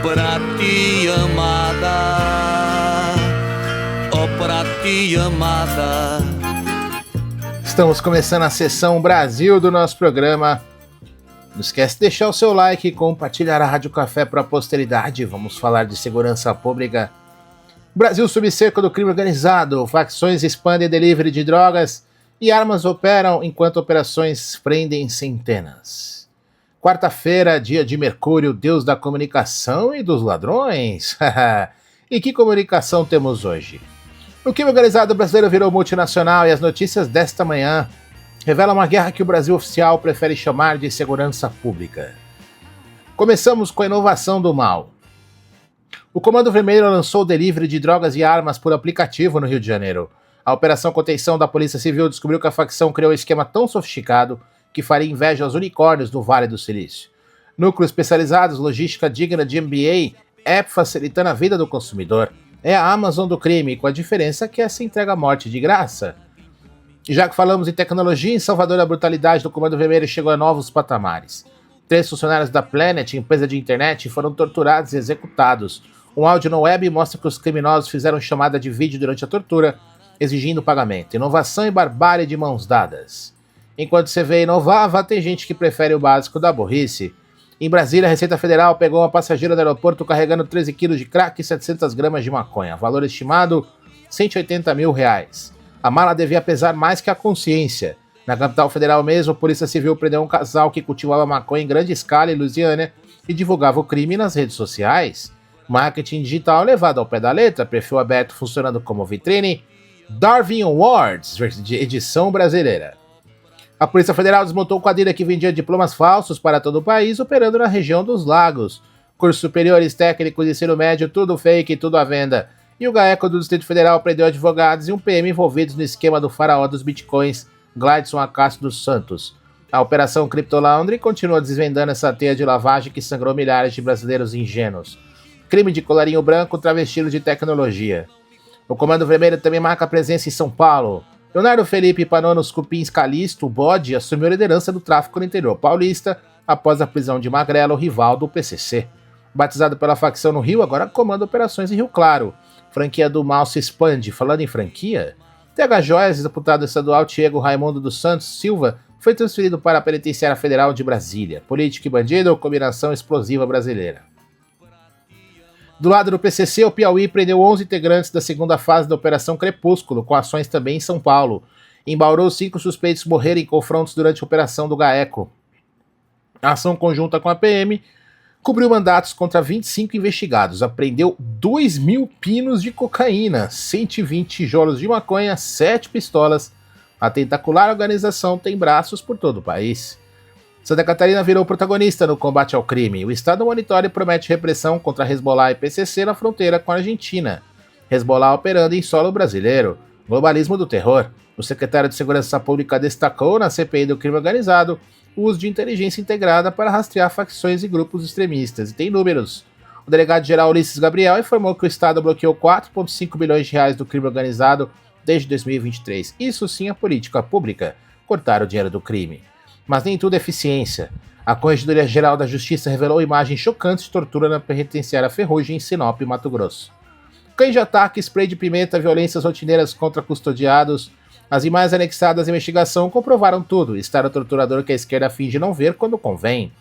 pra ti, amada, ó pra ti, amada. Estamos começando a sessão Brasil do nosso programa. Não esquece de deixar o seu like e compartilhar a Rádio Café para a posteridade. Vamos falar de segurança pública. Brasil sob cerco do crime organizado. Facções expandem delivery de drogas e armas operam enquanto operações prendem centenas. Quarta-feira, dia de Mercúrio, deus da comunicação e dos ladrões. E que comunicação temos hoje? O crime organizado brasileiro virou multinacional e as notícias desta manhã revelam uma guerra que o Brasil oficial prefere chamar de segurança pública. Começamos com a inovação do mal. O Comando Vermelho lançou o delivery de drogas e armas por aplicativo no Rio de Janeiro. A Operação Contenção da Polícia Civil descobriu que a facção criou um esquema tão sofisticado que faria inveja aos unicórnios do Vale do Silício. Núcleos especializados, logística digna de MBA, app facilitando a vida do consumidor. É a Amazon do crime, com a diferença que essa entrega a morte de graça. E já que falamos em tecnologia, em Salvador a brutalidade do Comando Vermelho chegou a novos patamares. 3 funcionários da Planet, empresa de internet, foram torturados e executados. Um áudio no web mostra que os criminosos fizeram chamada de vídeo durante a tortura, exigindo pagamento. Inovação e barbárie de mãos dadas. Enquanto você vê inovava, tem gente que prefere o básico da burrice. Em Brasília, a Receita Federal pegou uma passageira do aeroporto carregando 13 quilos de crack e 700 gramas de maconha. Valor estimado, R$180 mil. A mala devia pesar mais que a consciência. Na capital federal mesmo, a Polícia Civil prendeu um casal que cultivava maconha em grande escala em Lusiânia e divulgava o crime nas redes sociais. Marketing digital levado ao pé da letra, perfil aberto funcionando como vitrine. Darwin Awards, edição brasileira. A Polícia Federal desmontou quadrilha que vendia diplomas falsos para todo o país, operando na região dos lagos. Cursos superiores, técnicos, ensino médio, tudo fake, tudo à venda. E o GAECO do Distrito Federal prendeu advogados e um PM envolvidos no esquema do faraó dos bitcoins, Gladson Acácio dos Santos. A Operação Crypto Laundry continua desvendando essa teia de lavagem que sangrou milhares de brasileiros ingênuos. Crime de colarinho branco travestido de tecnologia. O Comando Vermelho também marca presença em São Paulo. Leonardo Felipe Panonos Cupins Calisto, o Bode, assumiu a liderança do tráfico no interior paulista após a prisão de Magrelo, rival do PCC. Batizado pela facção no Rio, agora comanda operações em Rio Claro. Franquia do mal se expande. Falando em franquia, TH Joias, deputado estadual Diego Raimundo dos Santos Silva, foi transferido para a Penitenciária Federal de Brasília. Político e bandido, combinação explosiva brasileira. Do lado do PCC, o Piauí prendeu 11 integrantes da segunda fase da Operação Crepúsculo, com ações também em São Paulo. Em Bauru, 5 suspeitos morreram em confrontos durante a Operação do GAECO. A ação conjunta com a PM cobriu mandatos contra 25 investigados, apreendeu 2.000 pinos de cocaína, 120 tijolos de maconha, 7 pistolas. A tentacular organização tem braços por todo o país. Santa Catarina virou protagonista no combate ao crime. O Estado monitora e promete repressão contra Hezbollah e PCC na fronteira com a Argentina. Hezbollah operando em solo brasileiro. Globalismo do terror. O secretário de Segurança Pública destacou na CPI do crime organizado o uso de inteligência integrada para rastrear facções e grupos extremistas. E tem números. O delegado-geral Ulisses Gabriel informou que o Estado bloqueou 4,5 bilhões de reais do crime organizado desde 2023. Isso sim é política pública, cortar o dinheiro do crime. Mas nem tudo é eficiência. A Corregedoria Geral da Justiça revelou imagens chocantes de tortura na penitenciária Ferrugem, em Sinop, Mato Grosso. Cães de ataque, spray de pimenta, violências rotineiras contra custodiados. As imagens anexadas à investigação comprovaram tudo. Está o torturador que a esquerda finge não ver quando convém.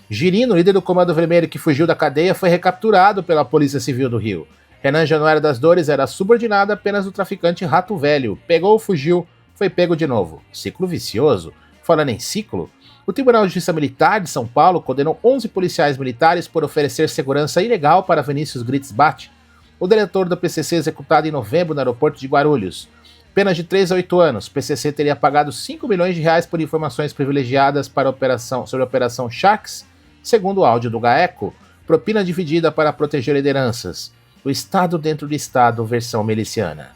Girino, líder do Comando Vermelho que fugiu da cadeia, foi recapturado pela Polícia Civil do Rio. Renan Januário das Dores era subordinado apenas do traficante Rato Velho. Pegou, fugiu, foi pego de novo. Ciclo vicioso. Falando em ciclo, o Tribunal de Justiça Militar de São Paulo condenou 11 policiais militares por oferecer segurança ilegal para Vinícius Gritz Batti, o diretor do PCC executado em novembro no aeroporto de Guarulhos. Penas de 3 a 8 anos. O PCC teria pagado 5 milhões de reais por informações privilegiadas para sobre a Operação Sharks, segundo o áudio do GAECO, propina dividida para proteger lideranças. O Estado dentro do Estado, versão miliciana.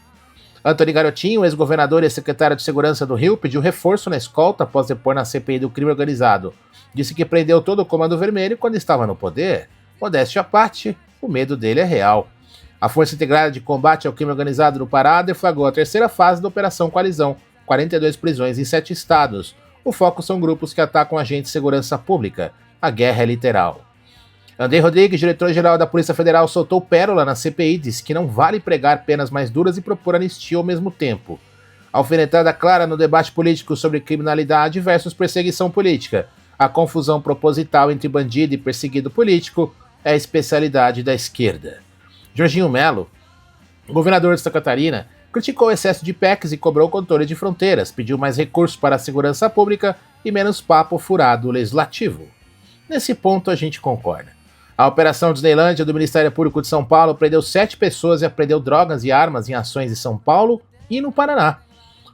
Antony Garotinho, ex-governador e secretário de Segurança do Rio, pediu reforço na escolta após depor na CPI do crime organizado. Disse que prendeu todo o Comando Vermelho quando estava no poder. Modéstia à parte, o medo dele é real. A Força Integrada de Combate ao Crime Organizado no Pará deflagrou a terceira fase da Operação Coalizão, 42 prisões em 7 estados. O foco são grupos que atacam agentes de segurança pública. A guerra é literal. Andrei Rodrigues, diretor-geral da Polícia Federal, soltou pérola na CPI, disse que não vale pregar penas mais duras e propor anistia ao mesmo tempo. Alfinetada clara no debate político sobre criminalidade versus perseguição política. A confusão proposital entre bandido e perseguido político é a especialidade da esquerda. Jorginho Melo, governador de Santa Catarina, criticou o excesso de PECs e cobrou controle de fronteiras, pediu mais recursos para a segurança pública e menos papo furado legislativo. Nesse ponto a gente concorda. A Operação Disneylândia do Ministério Público de São Paulo prendeu 7 pessoas e apreendeu drogas e armas em ações em São Paulo e no Paraná.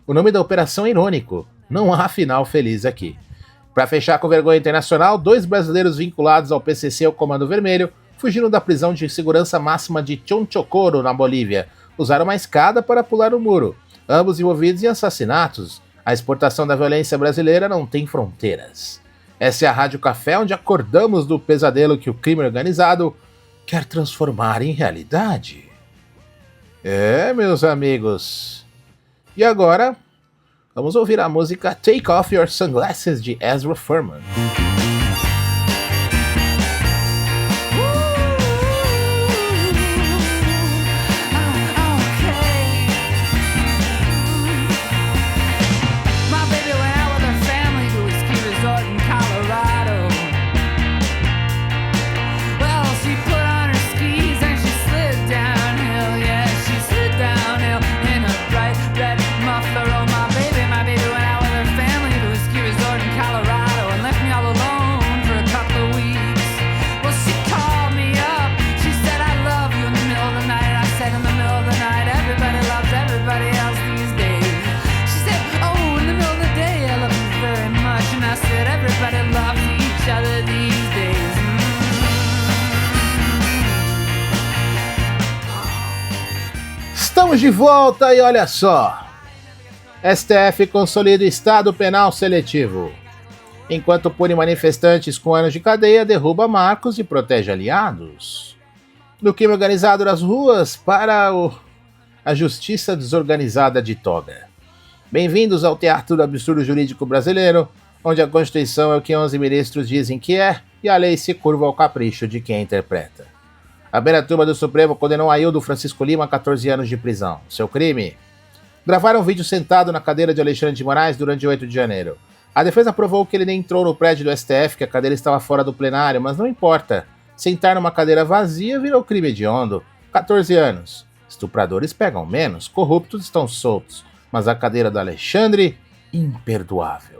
O nome da operação é irônico, não há final feliz aqui. Para fechar com vergonha internacional, 2 brasileiros vinculados ao PCC e ao Comando Vermelho fugiram da prisão de segurança máxima de Chonchocoro, na Bolívia. Usaram uma escada para pular o muro. Ambos envolvidos em assassinatos. A exportação da violência brasileira não tem fronteiras. Essa é a Rádio Café, onde acordamos do pesadelo que o crime organizado quer transformar em realidade. É, meus amigos. E agora, vamos ouvir a música Take Off Your Sunglasses, de Ezra Furman. Estamos de volta e olha só. STF consolida o Estado Penal Seletivo. Enquanto pune manifestantes com anos de cadeia, derruba marcos e protege aliados. Do crime organizado nas ruas para a justiça desorganizada de toga. Bem-vindos ao Teatro do Absurdo Jurídico Brasileiro, onde a Constituição é o que 11 ministros dizem que é, e a lei se curva ao capricho de quem interpreta. A primeira turma do Supremo condenou Aildo Francisco Lima a 14 anos de prisão. Seu crime? Gravaram um vídeo sentado na cadeira de Alexandre de Moraes durante 8 de janeiro. A defesa provou que ele nem entrou no prédio do STF, que a cadeira estava fora do plenário, mas não importa. Sentar numa cadeira vazia virou crime hediondo. 14 anos. Estupradores pegam menos, corruptos estão soltos. Mas a cadeira do Alexandre, imperdoável.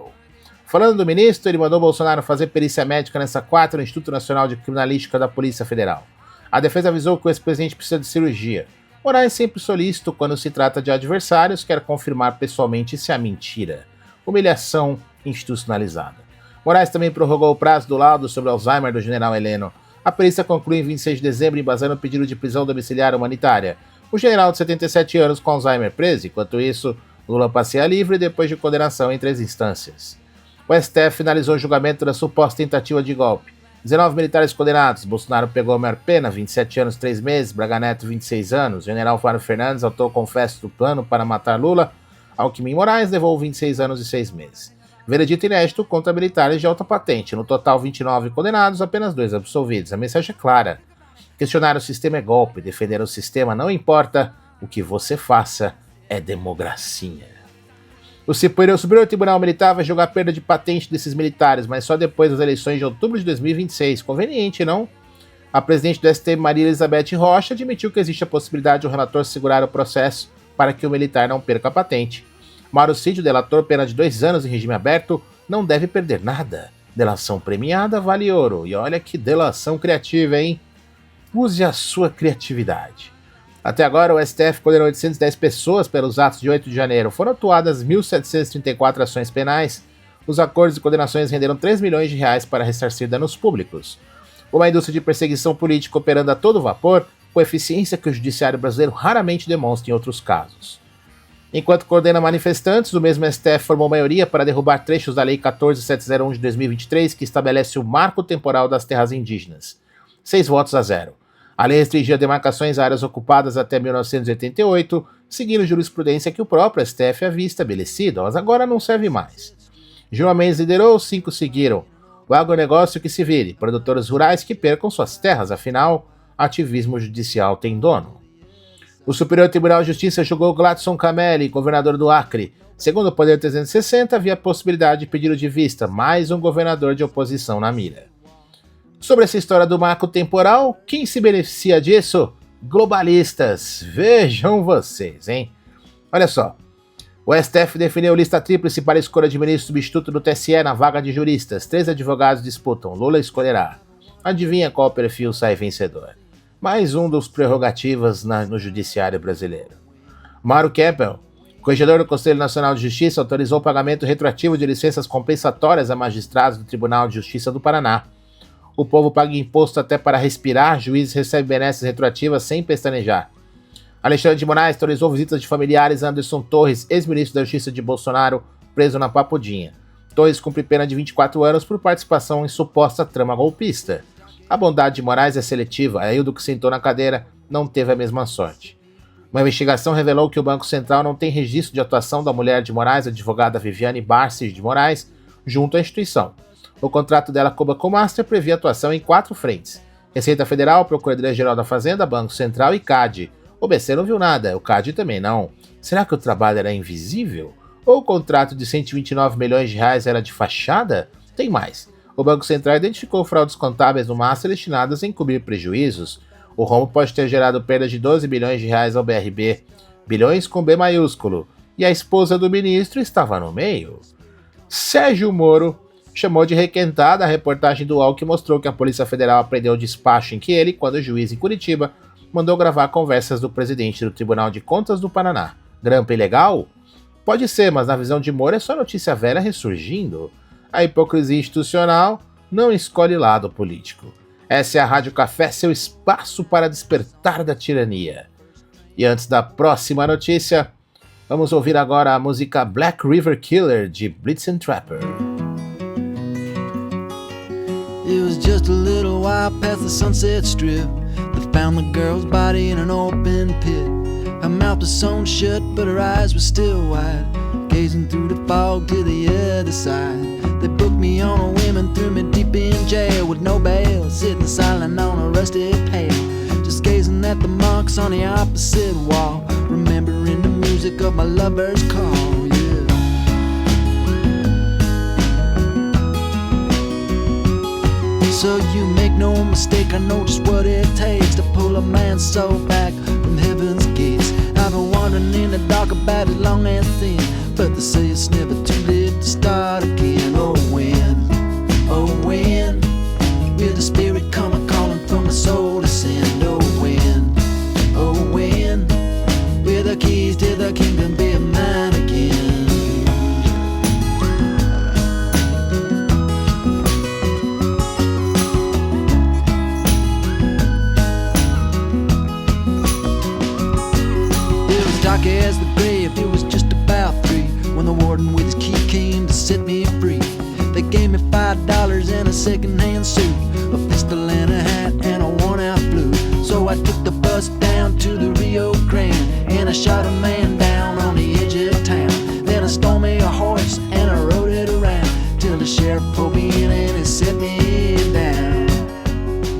Falando do ministro, ele mandou Bolsonaro fazer perícia médica nessa quarta no Instituto Nacional de Criminalística da Polícia Federal. A defesa avisou que o ex-presidente precisa de cirurgia. Moraes, sempre solícito quando se trata de adversários, quer confirmar pessoalmente se há mentira. Humilhação institucionalizada. Moraes também prorrogou o prazo do laudo sobre Alzheimer do general Heleno. A perícia conclui em 26 de dezembro, embasando o pedido de prisão domiciliar humanitária. O general de 77 anos com Alzheimer preso, enquanto isso, Lula passeia livre depois de condenação em 3 instâncias. O STF finalizou o julgamento da suposta tentativa de golpe. 19 militares condenados. Bolsonaro pegou a maior pena, 27 anos 3 meses, Braga Neto 26 anos. General Fábio Fernandes autor confesso do plano para matar Lula. Alckmin Moraes levou 26 anos e 6 meses. Veredito inédito contra militares de alta patente. No total, 29 condenados, apenas 2 absolvidos. A mensagem é clara. Questionar o sistema é golpe. Defender o sistema não importa. O que você faça é democracia. O Superior Tribunal Militar vai julgar a perda de patente desses militares, mas só depois das eleições de outubro de 2026. Conveniente, não? A presidente do STF, Maria Elizabeth Rocha, admitiu que existe a possibilidade de o relator segurar o processo para que o militar não perca a patente. Mauro Cid, delator, pena de 2 anos em regime aberto, não deve perder nada. Delação premiada vale ouro. E olha que delação criativa, hein? Use a sua criatividade. Até agora, o STF condenou 810 pessoas pelos atos de 8 de janeiro. Foram atuadas 1.734 ações penais. Os acordos e condenações renderam 3 milhões de reais para ressarcir danos públicos. Uma indústria de perseguição política operando a todo vapor, com eficiência que o judiciário brasileiro raramente demonstra em outros casos. Enquanto coordena manifestantes, o mesmo STF formou maioria para derrubar trechos da Lei 14.701 de 2023, que estabelece o marco temporal das terras indígenas. 6 votos a 0. A lei restringia demarcações a áreas ocupadas até 1988, seguindo jurisprudência que o próprio STF havia estabelecido, mas agora não serve mais. Gilmar Mendes liderou, 5 seguiram. O agronegócio que se vire, produtores rurais que percam suas terras, afinal, ativismo judicial tem dono. O Superior Tribunal de Justiça julgou Gladson Camelli, governador do Acre. Segundo o Poder 360, havia a possibilidade de pedido de vista, mais um governador de oposição na mira. Sobre essa história do marco temporal, quem se beneficia disso? Globalistas. Vejam vocês, hein? Olha só. O STF definiu lista tríplice para a escolha de ministro substituto do TSE na vaga de juristas. 3 advogados disputam. Lula escolherá. Adivinha qual perfil sai vencedor? Mais um dos prerrogativas no judiciário brasileiro. Mauro Keppel, corregedor do Conselho Nacional de Justiça, autorizou o pagamento retroativo de licenças compensatórias a magistrados do Tribunal de Justiça do Paraná. O povo paga imposto até para respirar, juízes recebem benesses retroativas sem pestanejar. Alexandre de Moraes autorizou visitas de familiares a Anderson Torres, ex-ministro da Justiça de Bolsonaro, preso na Papudinha. Torres cumpre pena de 24 anos por participação em suposta trama golpista. A bondade de Moraes é seletiva, Aildo, que sentou na cadeira, não teve a mesma sorte. Uma investigação revelou que o Banco Central não tem registro de atuação da mulher de Moraes, a advogada Viviane Barces de Moraes, junto à instituição. O contrato dela com o Banco Master previa atuação em 4 frentes: Receita Federal, Procuradoria-Geral da Fazenda, Banco Central e CAD. O BC não viu nada, o CAD também não. Será que o trabalho era invisível? Ou o contrato de 129 milhões de reais era de fachada? Tem mais. O Banco Central identificou fraudes contábeis no Master destinadas a encobrir prejuízos. O rombo pode ter gerado perdas de 12 bilhões de reais ao BRB, bilhões com B maiúsculo, e a esposa do ministro estava no meio. Sérgio Moro chamou de requentada a reportagem do UOL que mostrou que a Polícia Federal apreendeu o despacho em que ele, quando juiz em Curitiba, mandou gravar conversas do presidente do Tribunal de Contas do Paraná. Grampa ilegal? Pode ser, mas na visão de Moro é só notícia velha ressurgindo. A hipocrisia institucional não escolhe lado político. Essa é a Rádio Café, seu espaço para despertar da tirania. E antes da próxima notícia, vamos ouvir agora a música Black River Killer, de Blitzen Trapper. It was just a little while past the Sunset Strip that found the girl's body in an open pit. Her mouth was sewn shut, but her eyes were still wide, gazing through the fog to the other side. They booked me on a whim and threw me deep in jail with no bail, sitting silent on a rusty pail, just gazing at the marks on the opposite wall, remembering the music of my lover's call, yeah. So you make no mistake, I know just what it takes to pull a man's soul back from heaven's gates. I've been wandering in the dark about as long and thin, but they say it's never too late to start again. Oh when will the spirit come a-calling from the soul to send? Oh when will the keys to the kingdom be mine again? It was dark as the grave, it was just about 3 when the warden with his key came to set me free. They gave me $5 and a second-hand suit, a pistol and a hat and a worn-out blue. So I took the bus down to the Rio Grande, and I shot a man down on the edge of town. Then I stole me a horse and I rode it around till the sheriff pulled me in and he set me down.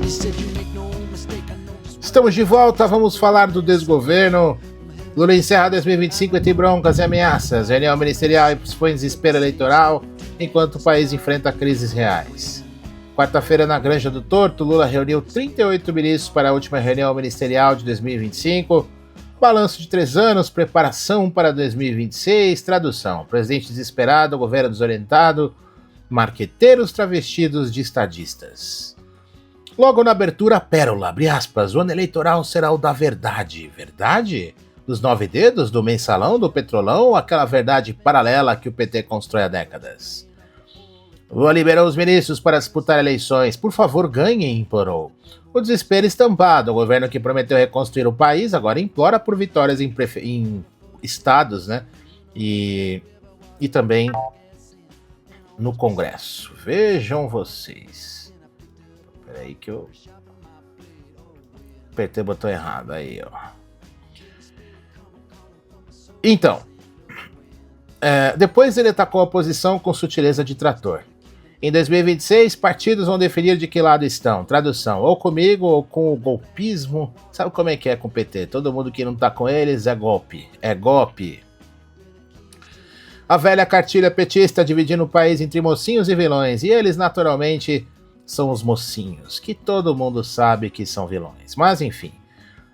He said you make no mistake, I know just... Estamos de volta, vamos falar do desgoverno. Lula encerra 2025 entre broncas e ameaças. Reunião ministerial expõe desespero eleitoral enquanto o país enfrenta crises reais. Quarta-feira, na Granja do Torto, Lula reuniu 38 ministros para a última reunião ministerial de 2025. Balanço de 3 anos, preparação para 2026, tradução. Presidente desesperado, governo desorientado, marqueteiros travestidos de estadistas. Logo na abertura, pérola, abre aspas, o ano eleitoral será o da verdade. Verdade? Dos 9 dedos, do mensalão, do petrolão ou aquela verdade paralela que o PT constrói há décadas? Lula liberou os ministros para disputar eleições. Por favor, ganhem, implorou. O desespero estampado. O governo que prometeu reconstruir o país agora implora por vitórias em estados, né? E também no Congresso. Vejam vocês. Peraí que eu apertei o botão errado. Aí, ó. Então, depois ele atacou a oposição com sutileza de trator. Em 2026, partidos vão definir de que lado estão. Tradução, ou comigo ou com o golpismo. Sabe como é com o PT? Todo mundo que não tá com eles é golpe. É golpe. A velha cartilha petista dividindo o país entre mocinhos e vilões. E eles, naturalmente, são os mocinhos, que todo mundo sabe que são vilões. Mas, enfim.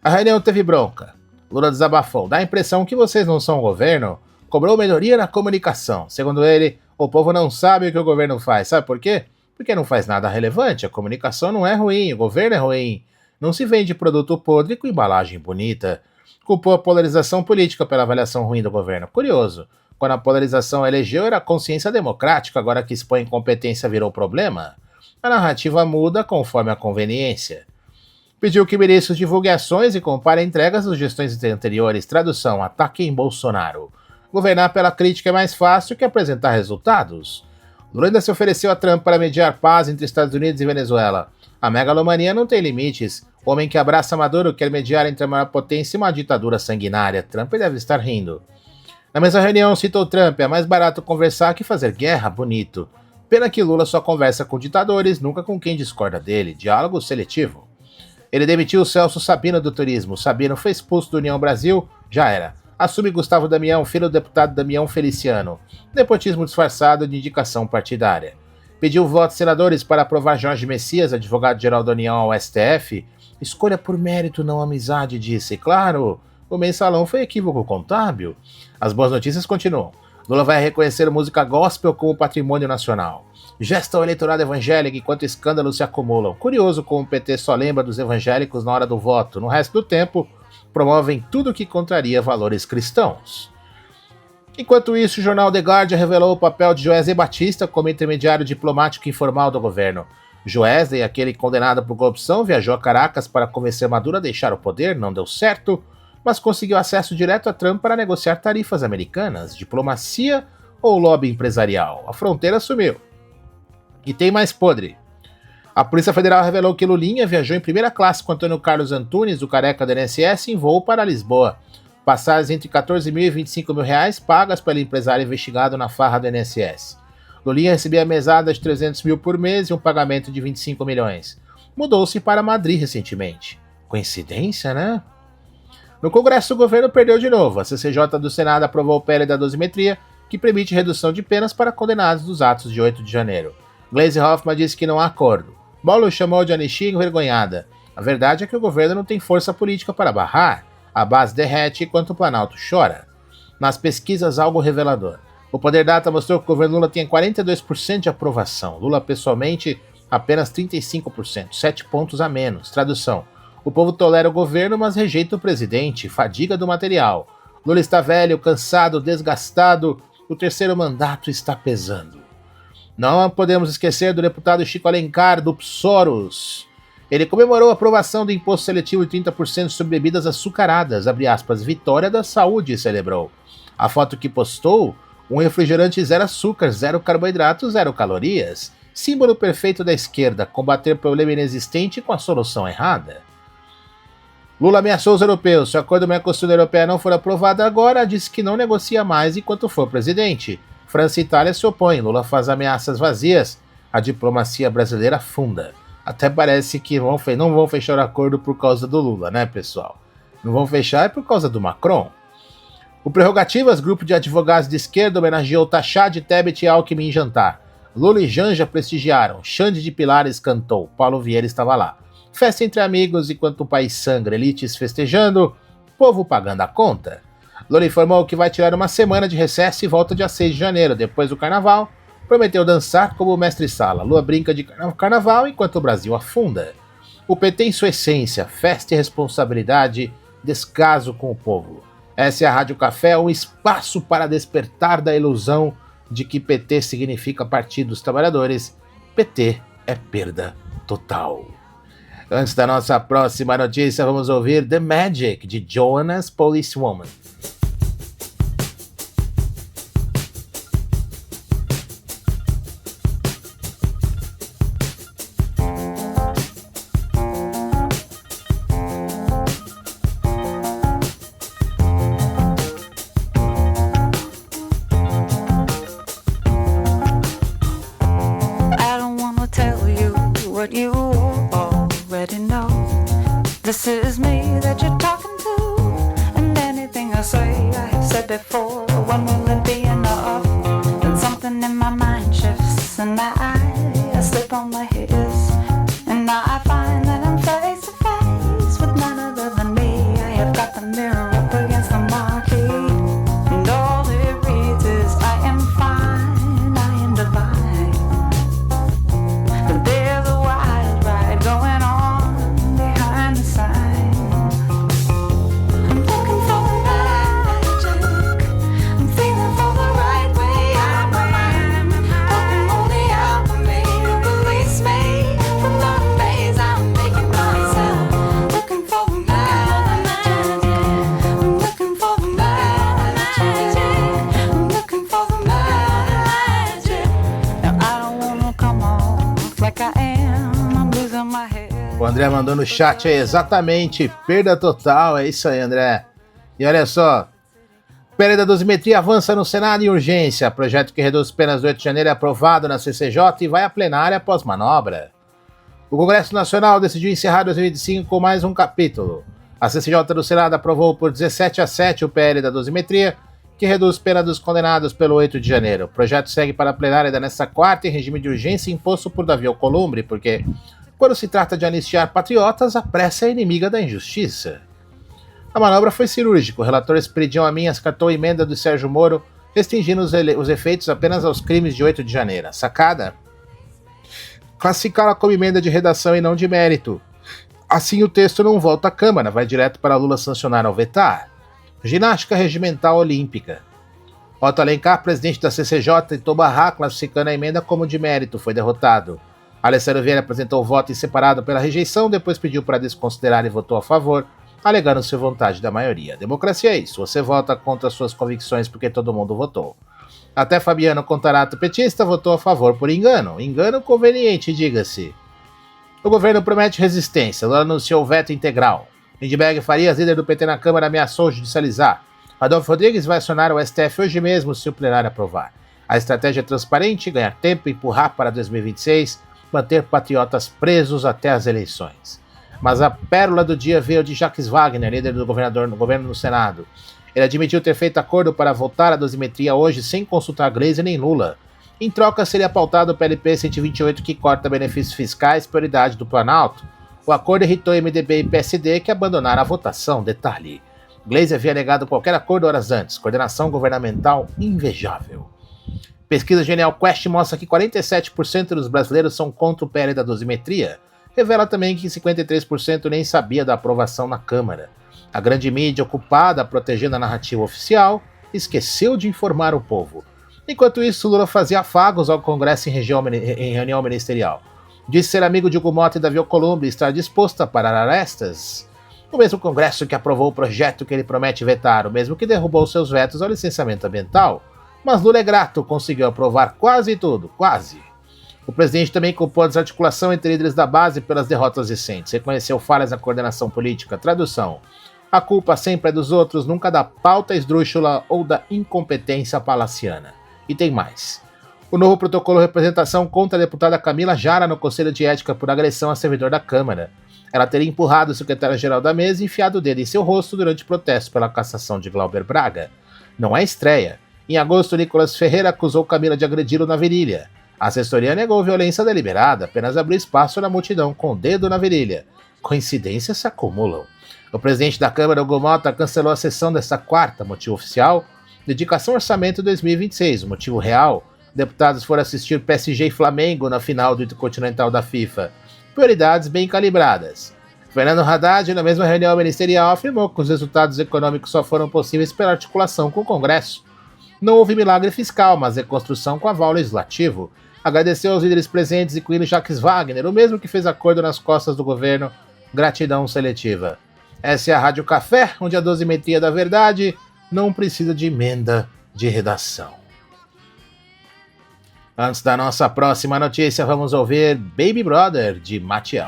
A reunião teve bronca. Lula desabafou. Dá a impressão que vocês não são governo. Cobrou melhoria na comunicação. Segundo ele, o povo não sabe o que o governo faz. Sabe por quê? Porque não faz nada relevante. A comunicação não é ruim, o governo é ruim. Não se vende produto podre com embalagem bonita. Culpou a polarização política pela avaliação ruim do governo. Curioso. Quando a polarização elegeu, era a consciência democrática. Agora que expõe incompetência virou problema. A narrativa muda conforme a conveniência. Pediu que ministros divulguem ações e comparem entregas das gestões anteriores. Tradução, ataque em Bolsonaro. Governar pela crítica é mais fácil que apresentar resultados. Lula ainda se ofereceu a Trump para mediar paz entre Estados Unidos e Venezuela. A megalomania não tem limites. O homem que abraça Maduro quer mediar entre a maior potência e uma ditadura sanguinária. Trump deve estar rindo. Na mesma reunião, citou Trump, é mais barato conversar que fazer guerra, bonito. Pena que Lula só conversa com ditadores, nunca com quem discorda dele. Diálogo seletivo. Ele demitiu o Celso Sabino do turismo. Sabino foi expulso do União Brasil, já era. Assume Gustavo Damião, filho do deputado Damião Feliciano. Nepotismo disfarçado de indicação partidária. Pediu votos senadores para aprovar Jorge Messias, advogado-geral da União, ao STF. Escolha por mérito, não amizade, disse. Claro, o mensalão foi equívoco contábil. As boas notícias continuam. Lula vai reconhecer música gospel como patrimônio nacional. Gesta o eleitorado evangélico enquanto escândalos se acumulam. Curioso como o PT só lembra dos evangélicos na hora do voto. No resto do tempo, promovem tudo que contraria valores cristãos. Enquanto isso, o jornal The Guardian revelou o papel de Joesley Batista como intermediário diplomático informal do governo. Joesley, aquele condenado por corrupção, viajou a Caracas para convencer Maduro a deixar o poder, não deu certo, mas conseguiu acesso direto a Trump para negociar tarifas americanas, diplomacia ou lobby empresarial. A fronteira sumiu. E tem mais podre. A Polícia Federal revelou que Lulinha viajou em primeira classe com Antônio Carlos Antunes, o careca do INSS, em voo para Lisboa. Passagens entre 14 mil e 25 mil reais pagas pelo empresário investigado na farra do INSS. Lulinha recebia mesada de 300 mil por mês e um pagamento de 25 milhões. Mudou-se para Madrid recentemente. Coincidência, né? No Congresso, o governo perdeu de novo. A CCJ do Senado aprovou o PL da dosimetria, que permite redução de penas para condenados dos atos de 8 de janeiro. Gleisi Hoffmann disse que não há acordo. Boulos chamou de anistia envergonhada. A verdade é que o governo não tem força política para barrar. A base derrete enquanto o Planalto chora. Nas pesquisas, algo revelador. O Poder Data mostrou que o governo Lula tem 42% de aprovação. Lula, pessoalmente, apenas 35%, 7 pontos a menos. Tradução. O povo tolera o governo, mas rejeita o presidente. Fadiga do material. Lula está velho, cansado, desgastado. O terceiro mandato está pesando. Não podemos esquecer do deputado Chico Alencar, do PSOROS. Ele comemorou a aprovação do imposto seletivo de 30% sobre bebidas açucaradas, abre aspas, vitória da saúde, celebrou. A foto que postou, um refrigerante zero açúcar, zero carboidrato, zero calorias. Símbolo perfeito da esquerda, combater problema inexistente com a solução errada. Lula ameaçou os europeus. Se o acordo Mercosul da Europeia não for aprovado agora, disse que não negocia mais enquanto for presidente. França e Itália se opõem. Lula faz ameaças vazias. A diplomacia brasileira afunda. Até parece que não vão fechar o acordo por causa do Lula, né, pessoal? Não vão fechar é por causa do Macron. O Prerrogativas, grupo de advogados de esquerda, homenageou Tachad, Tebet e Alckmin em jantar. Lula e Janja prestigiaram. Xande de Pilares cantou. Paulo Vieira estava lá. Festa entre amigos enquanto o país sangra, elites festejando, povo pagando a conta. Lula informou que vai tirar uma semana de recesso e volta dia 6 de janeiro, depois do carnaval. Prometeu dançar como o mestre-sala. Lula brinca de carnaval enquanto o Brasil afunda. O PT em sua essência, festa e responsabilidade, descaso com o povo. Essa é a Rádio Café, um espaço para despertar da ilusão de que PT significa Partido dos Trabalhadores. PT é perda total. Antes da nossa próxima notícia, vamos ouvir The Magic, de Jonas Policewoman. I don't wanna tell you what you already know. This is me that you're talking to, and anything I say I have said before. When will it be enough? Then something in my mind shifts, and I slip on my hips, and now I find that I'm face to face with none other than me. I have got the mirror up against the marquee, and all it reads is I am fine, I am divine. But there's a wild ride going on behind the sign. I'm looking for the magic, I'm feeling for the right way out my mind. Looking only out for me to release me from the maze I'm making myself. Looking for the magic, I'm looking for the magic, I'm looking for the magic. Now I don't wanna come off like I am, I'm losing my head. O André mandou no chat aí, exatamente, perda total, é isso aí, André. E olha só, PL da dosimetria avança no Senado em urgência. Projeto que reduz penas do 8 de janeiro é aprovado na CCJ e vai à plenária após manobra. O Congresso Nacional decidiu encerrar 2025 com mais um capítulo. A CCJ do Senado aprovou por 17-7 o PL da dosimetria, que reduz pena dos condenados pelo 8 de janeiro. O projeto segue para a plenária ainda nesta quarta em regime de urgência imposto por Davi Alcolumbre, porque quando se trata de anistiar patriotas, a pressa é inimiga da injustiça. A manobra foi cirúrgica. O relator Esperidião Amin acatou a emenda do Sérgio Moro, restringindo os efeitos apenas aos crimes de 8 de janeiro. A sacada? Classificá-la como emenda de redação e não de mérito. Assim o texto não volta à Câmara, vai direto para Lula sancionar ao vetar. Ginástica regimental olímpica. Otto Alencar, presidente da CCJ, tentou barrar, classificando a emenda como de mérito, foi derrotado. Alessandro Vieira apresentou o voto em separado pela rejeição, depois pediu para desconsiderar e votou a favor, alegando ser vontade da maioria. Democracia é isso, você vota contra suas convicções porque todo mundo votou. Até Fabiano Contarato, petista, votou a favor por engano. Engano conveniente, diga-se. O governo promete resistência, Lula anunciou veto integral. Lindbergh Farias, líder do PT na Câmara, ameaçou judicializar. Adolfo Rodrigues vai acionar o STF hoje mesmo se o plenário aprovar. A estratégia é transparente, ganhar tempo, empurrar para 2026, manter patriotas presos até as eleições. Mas a pérola do dia veio de Jacques Wagner, líder do governo no Senado. Ele admitiu ter feito acordo para voltar à dosimetria hoje sem consultar Gleisi nem Lula. Em troca, seria pautado o PLP 128 que corta benefícios fiscais, prioridade do Planalto. O acordo irritou MDB e PSD que abandonaram a votação. Detalhe: Gleisi havia negado qualquer acordo horas antes. Coordenação governamental invejável. Pesquisa Genial Quest mostra que 47% dos brasileiros são contra o PL da dosimetria. Revela também que 53% nem sabia da aprovação na Câmara. A grande mídia, ocupada protegendo a narrativa oficial, esqueceu de informar o povo. Enquanto isso, Lula fazia afagos ao Congresso em reunião ministerial. Disse ser amigo de Hugo Mota e Davi Alcolumbre e estar disposto a parar arestas. O mesmo Congresso que aprovou o projeto que ele promete vetar, o mesmo que derrubou seus vetos ao licenciamento ambiental. Mas Lula é grato, conseguiu aprovar quase tudo, quase. O presidente também culpou a desarticulação entre líderes da base pelas derrotas recentes, reconheceu falhas na coordenação política. Tradução: a culpa sempre é dos outros, nunca da pauta esdrúxula ou da incompetência palaciana. E tem mais. O novo protocolo de representação contra a deputada Camila Jara no Conselho de Ética por agressão a servidor da Câmara. Ela teria empurrado o secretário-geral da mesa e enfiado o dedo em seu rosto durante protesto pela cassação de Glauber Braga. Não é estreia. Em agosto, Nicolas Ferreira acusou Camila de agredi-lo na virilha. A assessoria negou violência deliberada, apenas abriu espaço na multidão com o dedo na virilha. Coincidências se acumulam. O presidente da Câmara, Hugo Mota, cancelou a sessão desta quarta, motivo oficial: dedicação ao orçamento 2026, o motivo real: deputados foram assistir PSG e Flamengo na final do Intercontinental da FIFA. Prioridades bem calibradas. Fernando Haddad, na mesma reunião ministerial, afirmou que os resultados econômicos só foram possíveis pela articulação com o Congresso. Não houve milagre fiscal, mas reconstrução com aval legislativo. Agradeceu aos líderes presentes, incluindo Jacques Wagner, o mesmo que fez acordo nas costas do governo. Gratidão seletiva. Essa é a Rádio Café, onde a dosimetria da verdade não precisa de emenda de redação. Antes da nossa próxima notícia, vamos ouvir Baby Brother, de Matiel.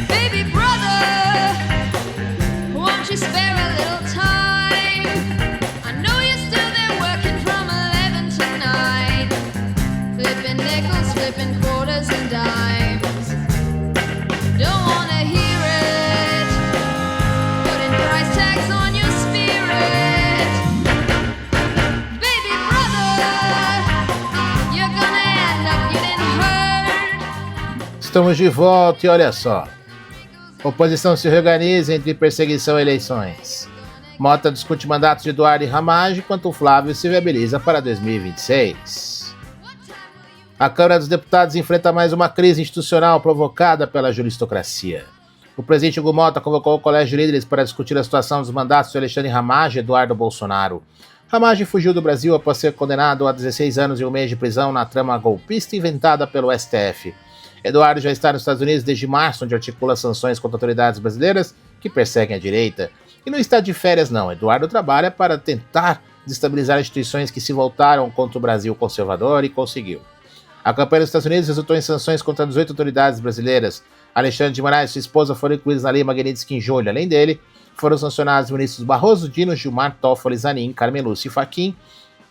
Baby brother, won't you spare a little time? I know you're still there working from 11 to 9, flipping nickels, flipping quarters and dimes. Don't wanna hear it, putting price tags on your spirit. Baby brother, you're gonna end up getting hurt. Estamos de volta e olha só. Oposição se reorganiza entre perseguição e eleições. Mota discute mandatos de Eduardo e Ramagem, enquanto Flávio se viabiliza para 2026. A Câmara dos Deputados enfrenta mais uma crise institucional provocada pela juristocracia. O presidente Hugo Mota convocou o Colégio de Líderes para discutir a situação dos mandatos de Alexandre Ramagem e Eduardo Bolsonaro. Ramagem fugiu do Brasil após ser condenado a 16 anos e um mês de prisão na trama golpista inventada pelo STF. Eduardo já está nos Estados Unidos desde março, onde articula sanções contra autoridades brasileiras que perseguem a direita. E não está de férias não, Eduardo trabalha para tentar desestabilizar instituições que se voltaram contra o Brasil conservador e conseguiu. A campanha dos Estados Unidos resultou em sanções contra 18 autoridades brasileiras. Alexandre de Moraes e sua esposa foram incluídos na Lei Magnitsky em julho. Além dele, foram sancionados os ministros Barroso, Dino, Gilmar, Toffoli, Zanin, Carmen Lúcia e Fachin,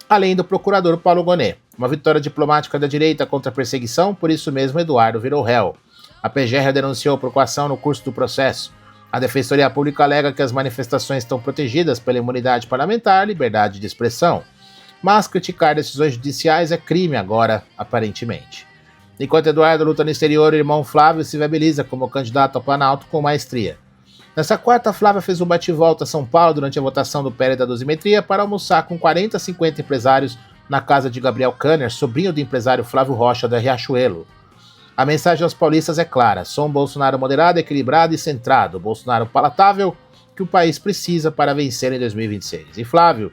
além do procurador Paulo Gonet. Uma vitória diplomática da direita contra a perseguição, por isso mesmo Eduardo virou réu. A PGR denunciou por coação no curso do processo. A Defensoria Pública alega que as manifestações estão protegidas pela imunidade parlamentar e liberdade de expressão. Mas criticar decisões judiciais é crime agora, aparentemente. Enquanto Eduardo luta no exterior, o irmão Flávio se viabiliza como candidato ao Planalto com maestria. Nessa quarta, Flávia fez um bate-volta a São Paulo durante a votação do PL da dosimetria para almoçar com 40 a 50 empresários na casa de Gabriel Kanner, sobrinho do empresário Flávio Rocha da Riachuelo. A mensagem aos paulistas é clara: sou um Bolsonaro moderado, equilibrado e centrado, Bolsonaro palatável que o país precisa para vencer em 2026. E Flávio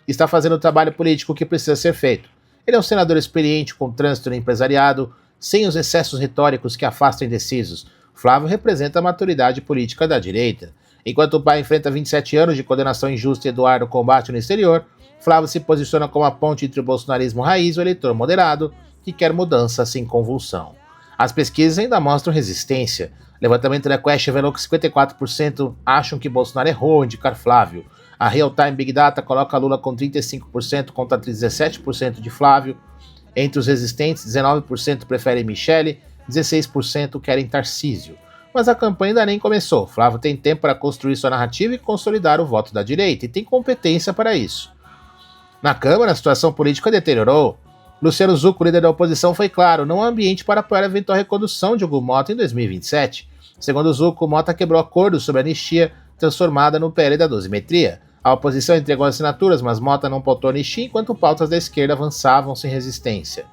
está fazendo o trabalho político que precisa ser feito. Ele é um senador experiente com trânsito no empresariado, sem os excessos retóricos que afastam indecisos. Flávio representa a maturidade política da direita. Enquanto o pai enfrenta 27 anos de condenação injusta e Eduardo combate no exterior, Flávio se posiciona como a ponte entre o bolsonarismo raiz e o eleitor moderado, que quer mudança sem convulsão. As pesquisas ainda mostram resistência. O levantamento da Quest revelou que 54% acham que Bolsonaro errou ao indicar Flávio. A Real Time Big Data coloca Lula com 35% contra 17% de Flávio. Entre os resistentes, 19% preferem Michele, 16% querem Tarcísio. Mas a campanha ainda nem começou. Flávio tem tempo para construir sua narrativa e consolidar o voto da direita, e tem competência para isso. Na Câmara, a situação política deteriorou. Luciano Zucco, líder da oposição, foi claro, não há ambiente para apoiar a eventual recondução de Hugo Mota em 2027. Segundo Zucco, Mota quebrou acordo sobre a anistia transformada no PL da dosimetria. A oposição entregou assinaturas, mas Mota não pautou anistia enquanto pautas da esquerda avançavam sem resistência.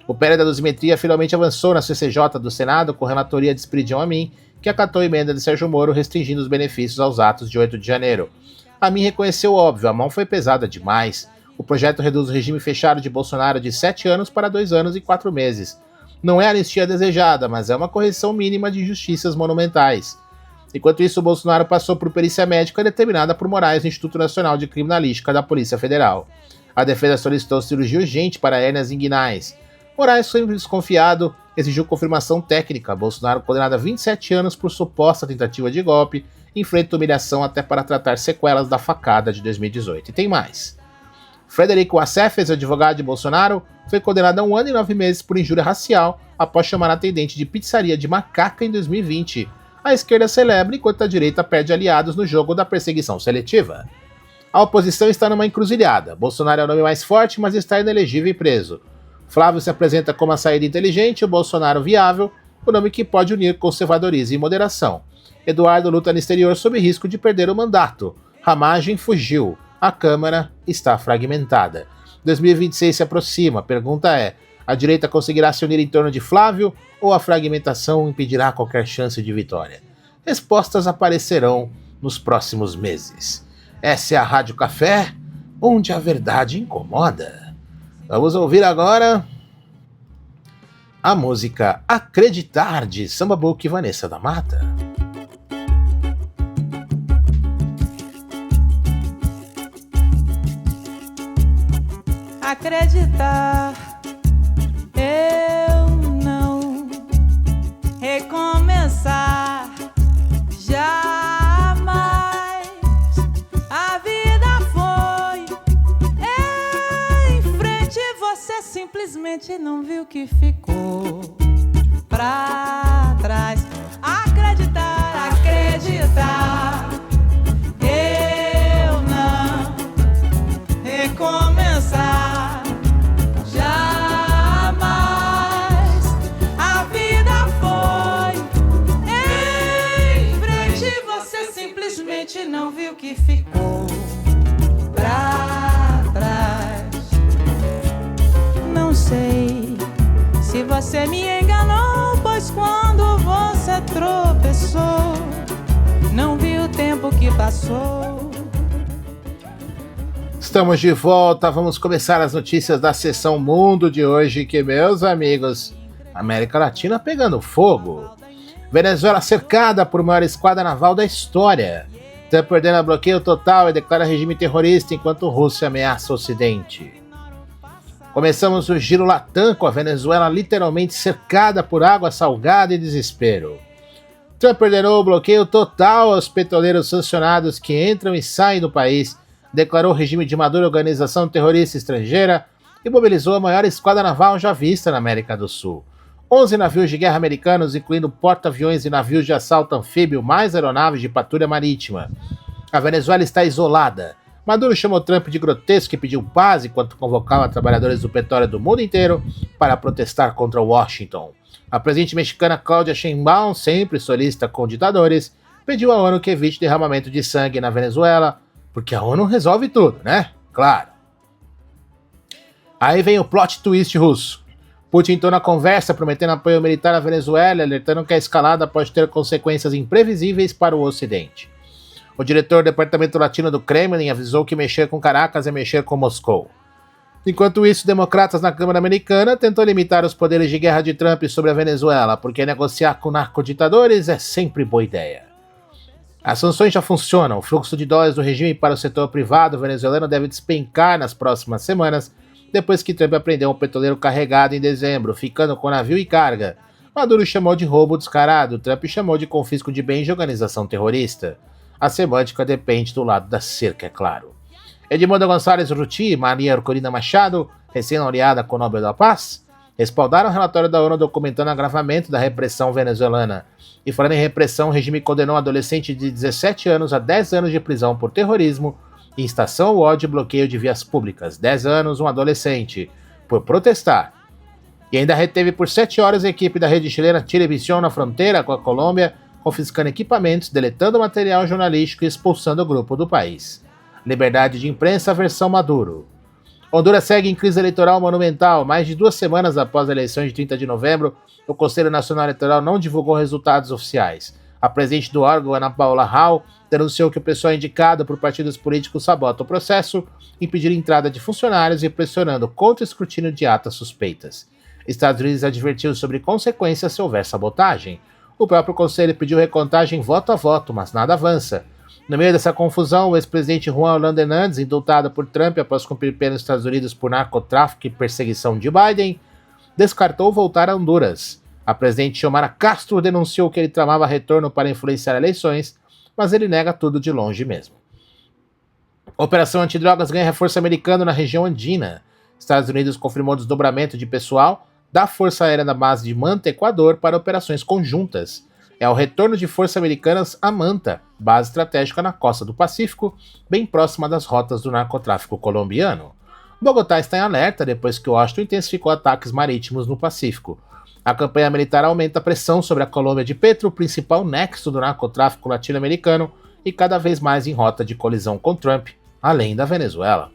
O PL da dosimetria finalmente avançou na CCJ do Senado com relatoria de Espiridião Amin, que acatou a emenda de Sérgio Moro restringindo os benefícios aos atos de 8 de janeiro. Amin reconheceu o óbvio, a mão foi pesada demais. O projeto reduz o regime fechado de Bolsonaro de 7 anos para 2 anos e 4 meses. Não é a anistia desejada, mas é uma correção mínima de injustiças monumentais. Enquanto isso, o Bolsonaro passou por perícia médica determinada por Moraes no Instituto Nacional de Criminalística da Polícia Federal. A defesa solicitou cirurgia urgente para hérnias inguinais. Moraes, sempre desconfiado, exigiu confirmação técnica. Bolsonaro, condenado a 27 anos por suposta tentativa de golpe, enfrenta humilhação até para tratar sequelas da facada de 2018. E tem mais. Frederico Assef, ex-advogado de Bolsonaro, foi condenado a 1 ano e 9 meses por injúria racial após chamar a atendente de pizzaria de macaca em 2020. A esquerda celebra enquanto a direita perde aliados no jogo da perseguição seletiva. A oposição está numa encruzilhada. Bolsonaro é o nome mais forte, mas está inelegível e preso. Flávio se apresenta como a saída inteligente, o Bolsonaro viável, o nome que pode unir conservadorismo e moderação. Eduardo luta no exterior sob risco de perder o mandato. Ramagem fugiu. A Câmara está fragmentada. 2026 se aproxima. A pergunta é: a direita conseguirá se unir em torno de Flávio ou a fragmentação impedirá qualquer chance de vitória? Respostas aparecerão nos próximos meses. Essa é a Rádio Café, onde a verdade incomoda. Vamos ouvir agora a música Acreditar, de Samba Book e Vanessa da Mata. Acreditar, eu não recomeçar jamais. A vida foi em frente, você simplesmente não viu que ficou pra trás. Acreditar, acreditar, eu não recomeçar. Não viu que ficou pra trás. Não sei se você me enganou, pois quando você tropeçou, não viu o tempo que passou. Estamos de volta, vamos começar as notícias da Seção Mundo de hoje, que, meus amigos, América Latina pegando fogo. Venezuela cercada por maior esquadra naval da história. Trump ordena bloqueio total e declara regime terrorista enquanto Rússia ameaça o Ocidente. Começamos o giro Latam com a Venezuela literalmente cercada por água salgada e desespero. Trump ordenou o bloqueio total aos petroleiros sancionados que entram e saem do país, declarou o regime de Maduro organização terrorista estrangeira e mobilizou a maior esquadra naval já vista na América do Sul. 11 navios de guerra americanos, incluindo porta-aviões e navios de assalto anfíbio, mais aeronaves de patrulha marítima. A Venezuela está isolada. Maduro chamou Trump de grotesco e pediu paz enquanto convocava trabalhadores do petróleo do mundo inteiro para protestar contra Washington. A presidente mexicana Claudia Sheinbaum, sempre solista com ditadores, pediu à ONU que evite derramamento de sangue na Venezuela, porque a ONU resolve tudo, né? Claro. Aí vem o plot twist russo. Putin entrou na conversa prometendo apoio militar à Venezuela, alertando que a escalada pode ter consequências imprevisíveis para o Ocidente. O diretor do Departamento Latino do Kremlin avisou que mexer com Caracas é mexer com Moscou. Enquanto isso, democratas na Câmara Americana tentam limitar os poderes de guerra de Trump sobre a Venezuela, porque negociar com narcoditadores é sempre boa ideia. As sanções já funcionam. O fluxo de dólares do regime para o setor privado venezuelano deve despencar nas próximas semanas, depois que Trump apreendeu um petroleiro carregado em dezembro, ficando com navio e carga. Maduro chamou de roubo descarado, Trump chamou de confisco de bens de organização terrorista. A semântica depende do lado da cerca, é claro. Edmundo Gonçalves Ruti e Maria Corina Machado, recém-laureada com o Nobel da Paz, respaldaram o relatório da ONU documentando o agravamento da repressão venezuelana. E falando em repressão, o regime condenou um adolescente de 17 anos a 10 anos de prisão por terrorismo, incitação ao ódio e bloqueio de vias públicas. 10 anos, um adolescente, por protestar. E ainda reteve por 7 horas a equipe da rede chilena Televisión na fronteira com a Colômbia, confiscando equipamentos, deletando material jornalístico e expulsando o grupo do país. Liberdade de imprensa versão Maduro. Honduras segue em crise eleitoral monumental. Mais de 2 semanas após a eleição de 30 de novembro, o Conselho Nacional Eleitoral não divulgou resultados oficiais. A presidente do órgão, Ana Paula Hall, denunciou que o pessoal indicado por partidos políticos sabota o processo, impedindo a entrada de funcionários e pressionando contra o escrutínio de atas suspeitas. Estados Unidos advertiu sobre consequências se houver sabotagem. O próprio Conselho pediu recontagem voto a voto, mas nada avança. No meio dessa confusão, o ex-presidente Juan Orlando Hernández, indultado por Trump após cumprir pena nos Estados Unidos por narcotráfico e perseguição de Biden, descartou voltar a Honduras. A presidente Xiomara Castro denunciou que ele tramava retorno para influenciar eleições, mas ele nega tudo de longe mesmo. A Operação Antidrogas ganha reforço americano na região andina. Estados Unidos confirmou desdobramento de pessoal da Força Aérea da base de Manta, Equador, para operações conjuntas. É o retorno de forças americanas a Manta, base estratégica na costa do Pacífico, bem próxima das rotas do narcotráfico colombiano. Bogotá está em alerta depois que Washington intensificou ataques marítimos no Pacífico. A campanha militar aumenta a pressão sobre a Colômbia de Petro, o principal nexo do narcotráfico latino-americano e cada vez mais em rota de colisão com Trump, além da Venezuela.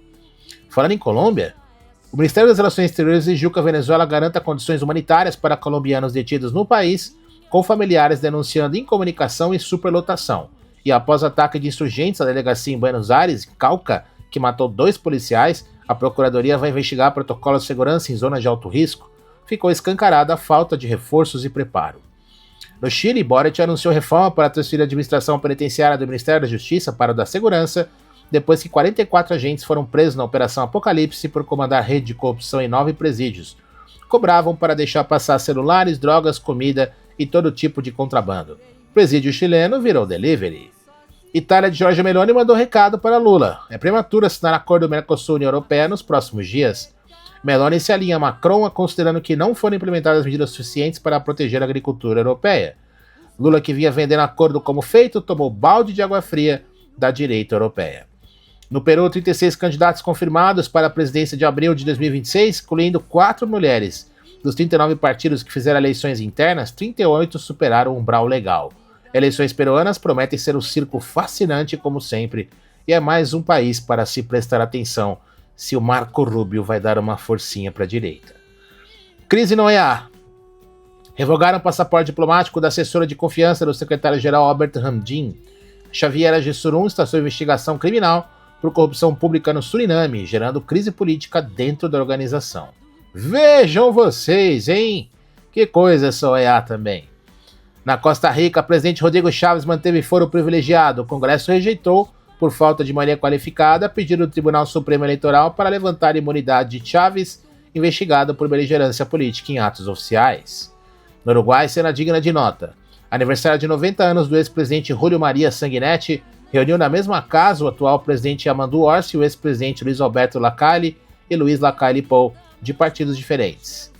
Falando em Colômbia, o Ministério das Relações Exteriores exigiu que a Venezuela garanta condições humanitárias para colombianos detidos no país, com familiares denunciando incomunicação e superlotação. E após o ataque de insurgentes à delegacia em Buenos Aires, Cauca, que matou 2 policiais, a Procuradoria vai investigar protocolos de segurança em zonas de alto risco. Ficou escancarada a falta de reforços e preparo. No Chile, Boric anunciou reforma para transferir a administração penitenciária do Ministério da Justiça para o da Segurança, depois que 44 agentes foram presos na Operação Apocalipse por comandar rede de corrupção em 9 presídios. Cobravam para deixar passar celulares, drogas, comida e todo tipo de contrabando. O presídio chileno virou delivery. Itália de Giorgia Meloni mandou recado para Lula. É prematuro assinar acordo Mercosul-União Europeia nos próximos dias. Meloni se alinha a Macron, considerando que não foram implementadas medidas suficientes para proteger a agricultura europeia. Lula, que vinha vendendo acordo como feito, tomou balde de água fria da direita europeia. No Peru, 36 candidatos confirmados para a presidência de abril de 2026, incluindo 4 mulheres. Dos 39 partidos que fizeram eleições internas, 38 superaram o umbral legal. Eleições peruanas prometem ser um circo fascinante como sempre, e é mais um país para se prestar atenção se o Marco Rubio vai dar uma forcinha para a direita. Crise no EA. Revogaram o passaporte diplomático da assessora de confiança do secretário-geral Albert Hamdin. Xaviera Gessurum está sob investigação criminal por corrupção pública no Suriname, gerando crise política dentro da organização. Vejam vocês, hein? Que coisa essa OEA também. Na Costa Rica, o presidente Rodrigo Chaves manteve foro privilegiado. O Congresso rejeitou, por falta de maioria qualificada, pedido do Tribunal Supremo Eleitoral para levantar a imunidade de Chaves, investigado por beligerância política em atos oficiais. No Uruguai, cena digna de nota. Aniversário de 90 anos do ex-presidente Julio Maria Sanguinetti reuniu na mesma casa o atual presidente Amandu Orsi e o ex-presidente Luiz Alberto Lacalle e Luiz Lacalle Pou, de partidos diferentes.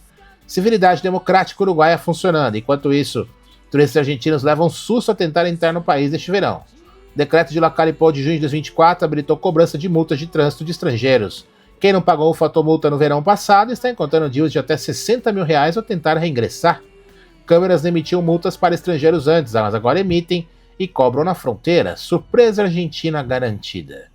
Civilidade democrática uruguaia funcionando. Enquanto isso, turistas argentinos levam susto a tentar entrar no país este verão. O decreto de Lacalle Pou de junho de 2024 habilitou cobrança de multas de trânsito de estrangeiros. Quem não pagou o fator multa no verão passado está encontrando deals de até R$60 mil ao tentar reingressar. Câmeras emitiam multas para estrangeiros antes, mas agora emitem e cobram na fronteira. Surpresa argentina garantida.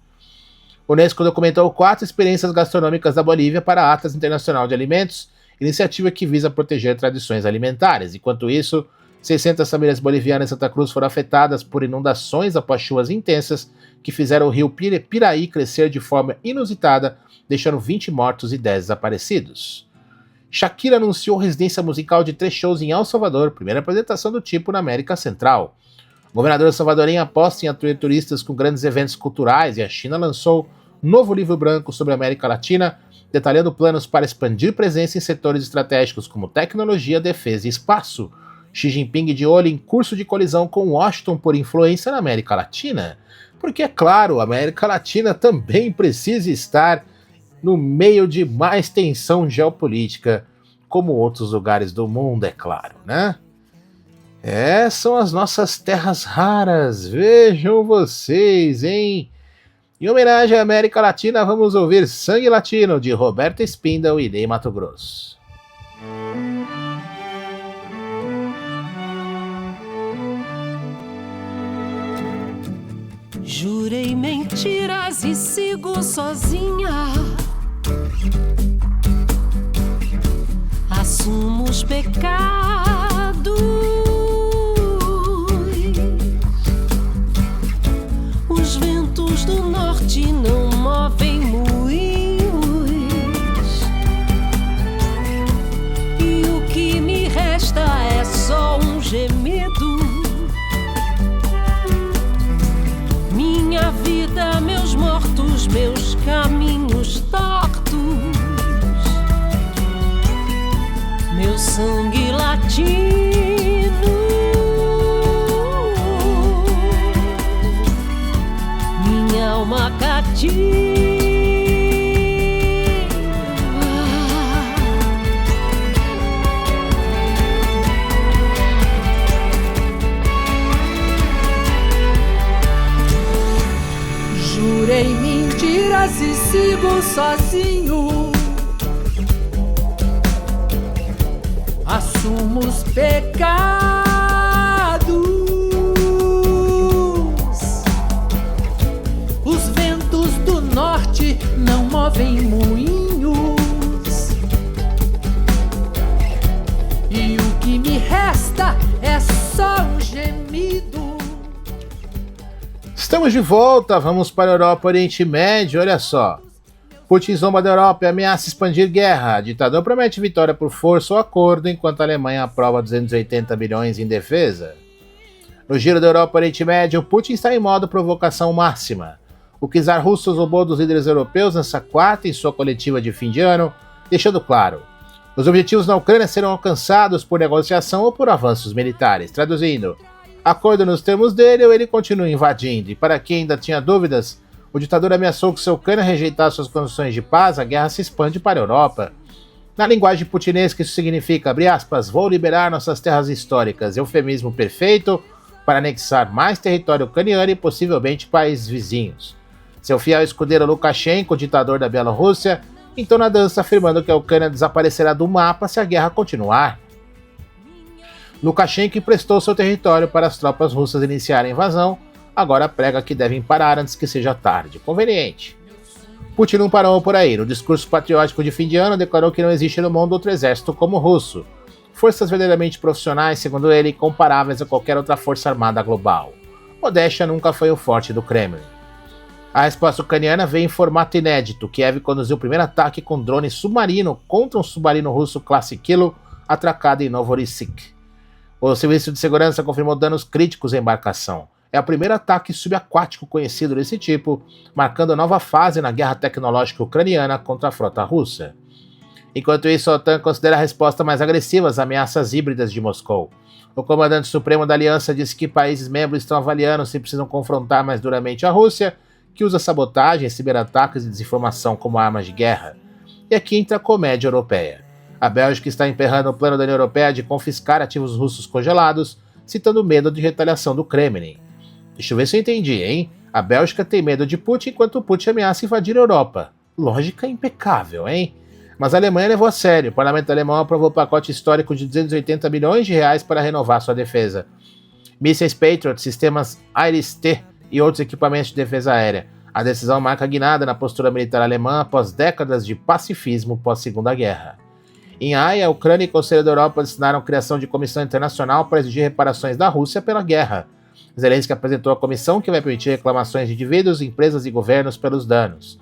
O Unesco documentou 4 experiências gastronômicas da Bolívia para a Atlas Internacional de Alimentos, iniciativa que visa proteger tradições alimentares. Enquanto isso, 600 famílias bolivianas em Santa Cruz foram afetadas por inundações após chuvas intensas que fizeram o rio Piraí crescer de forma inusitada, deixando 20 mortos e 10 desaparecidos. Shakira anunciou residência musical de 3 shows em El Salvador, primeira apresentação do tipo na América Central. O governador salvadorenho aposta em atrair turistas com grandes eventos culturais e a China lançou um novo livro branco sobre a América Latina, detalhando planos para expandir presença em setores estratégicos como tecnologia, defesa e espaço. Xi Jinping de olho em curso de colisão com Washington por influência na América Latina. Porque, é claro, a América Latina também precisa estar no meio de mais tensão geopolítica, como outros lugares do mundo, é claro, né? São as nossas terras raras, vejam vocês, hein? Em homenagem à América Latina, vamos ouvir Sangue Latino, de Roberto Spindle e Ney Matogrosso. Jurei mentiras e sigo sozinha. Assumo os pecados. Os ventos do norte não movem moinhos. E o que me resta é só um gemido. Minha vida, meus mortos, meus caminhos tortos, meu sangue latino, minha alma cativa. Jurei mentiras e sigo sozinho. Assumo os pecados. Os ventos do norte não movem moinhos. E o que me resta é só um gemido. Estamos de volta, vamos para a Europa, Oriente Médio, olha só. Putin zomba da Europa e ameaça expandir guerra. A ditador promete vitória por força ou acordo, enquanto a Alemanha aprova 280 bilhões em defesa. No giro da Europa, Oriente Médio, Putin está em modo provocação máxima. O czar russo zombou dos líderes europeus nessa quarta em sua coletiva de fim de ano, deixando claro: os objetivos na Ucrânia serão alcançados por negociação ou por avanços militares. Traduzindo, acordo nos termos dele ou ele continua invadindo. E para quem ainda tinha dúvidas, o ditador ameaçou que se a Ucrânia rejeitar suas condições de paz, a guerra se expande para a Europa. Na linguagem putinesca, isso significa, abre aspas, vou liberar nossas terras históricas, eufemismo perfeito para anexar mais território ucraniano e possivelmente países vizinhos. Seu fiel escudeiro Lukashenko, ditador da Bielorrússia, entrou na dança afirmando que a Ucrânia desaparecerá do mapa se a guerra continuar. Lukashenko emprestou seu território para as tropas russas iniciarem a invasão, agora prega que devem parar antes que seja tarde. Conveniente. Putin não parou por aí. No discurso patriótico de fim de ano, declarou que não existe no mundo outro exército como o russo. Forças verdadeiramente profissionais, segundo ele, incomparáveis a qualquer outra força armada global. Modéstia nunca foi o forte do Kremlin. A resposta ucraniana veio em formato inédito. Kiev conduziu o primeiro ataque com drone submarino contra um submarino russo classe Kilo, atracado em Novorossiysk. O Serviço de Segurança confirmou danos críticos à embarcação. É o primeiro ataque subaquático conhecido desse tipo, marcando a nova fase na guerra tecnológica ucraniana contra a frota russa. Enquanto isso, a OTAN considera a resposta mais agressiva às ameaças híbridas de Moscou. O comandante supremo da aliança disse que países membros estão avaliando se precisam confrontar mais duramente a Rússia, que usa sabotagem, ciberataques e desinformação como armas de guerra. E aqui entra a comédia europeia. A Bélgica está emperrando o plano da União Europeia de confiscar ativos russos congelados, citando medo de retaliação do Kremlin. Deixa eu ver se eu entendi, hein? A Bélgica tem medo de Putin enquanto Putin ameaça invadir a Europa. Lógica impecável, hein? Mas a Alemanha levou a sério. O parlamento alemão aprovou um pacote histórico de 280 bilhões de reais para renovar sua defesa. Mísseis Patriot, sistemas Iris-T e outros equipamentos de defesa aérea. A decisão marca a guinada na postura militar alemã após décadas de pacifismo pós-Segunda Guerra. Em Haia, a Ucrânia e o Conselho da Europa assinaram a criação de comissão internacional para exigir reparações da Rússia pela guerra. Zelensky apresentou a comissão que vai permitir reclamações de indivíduos, empresas e governos pelos danos.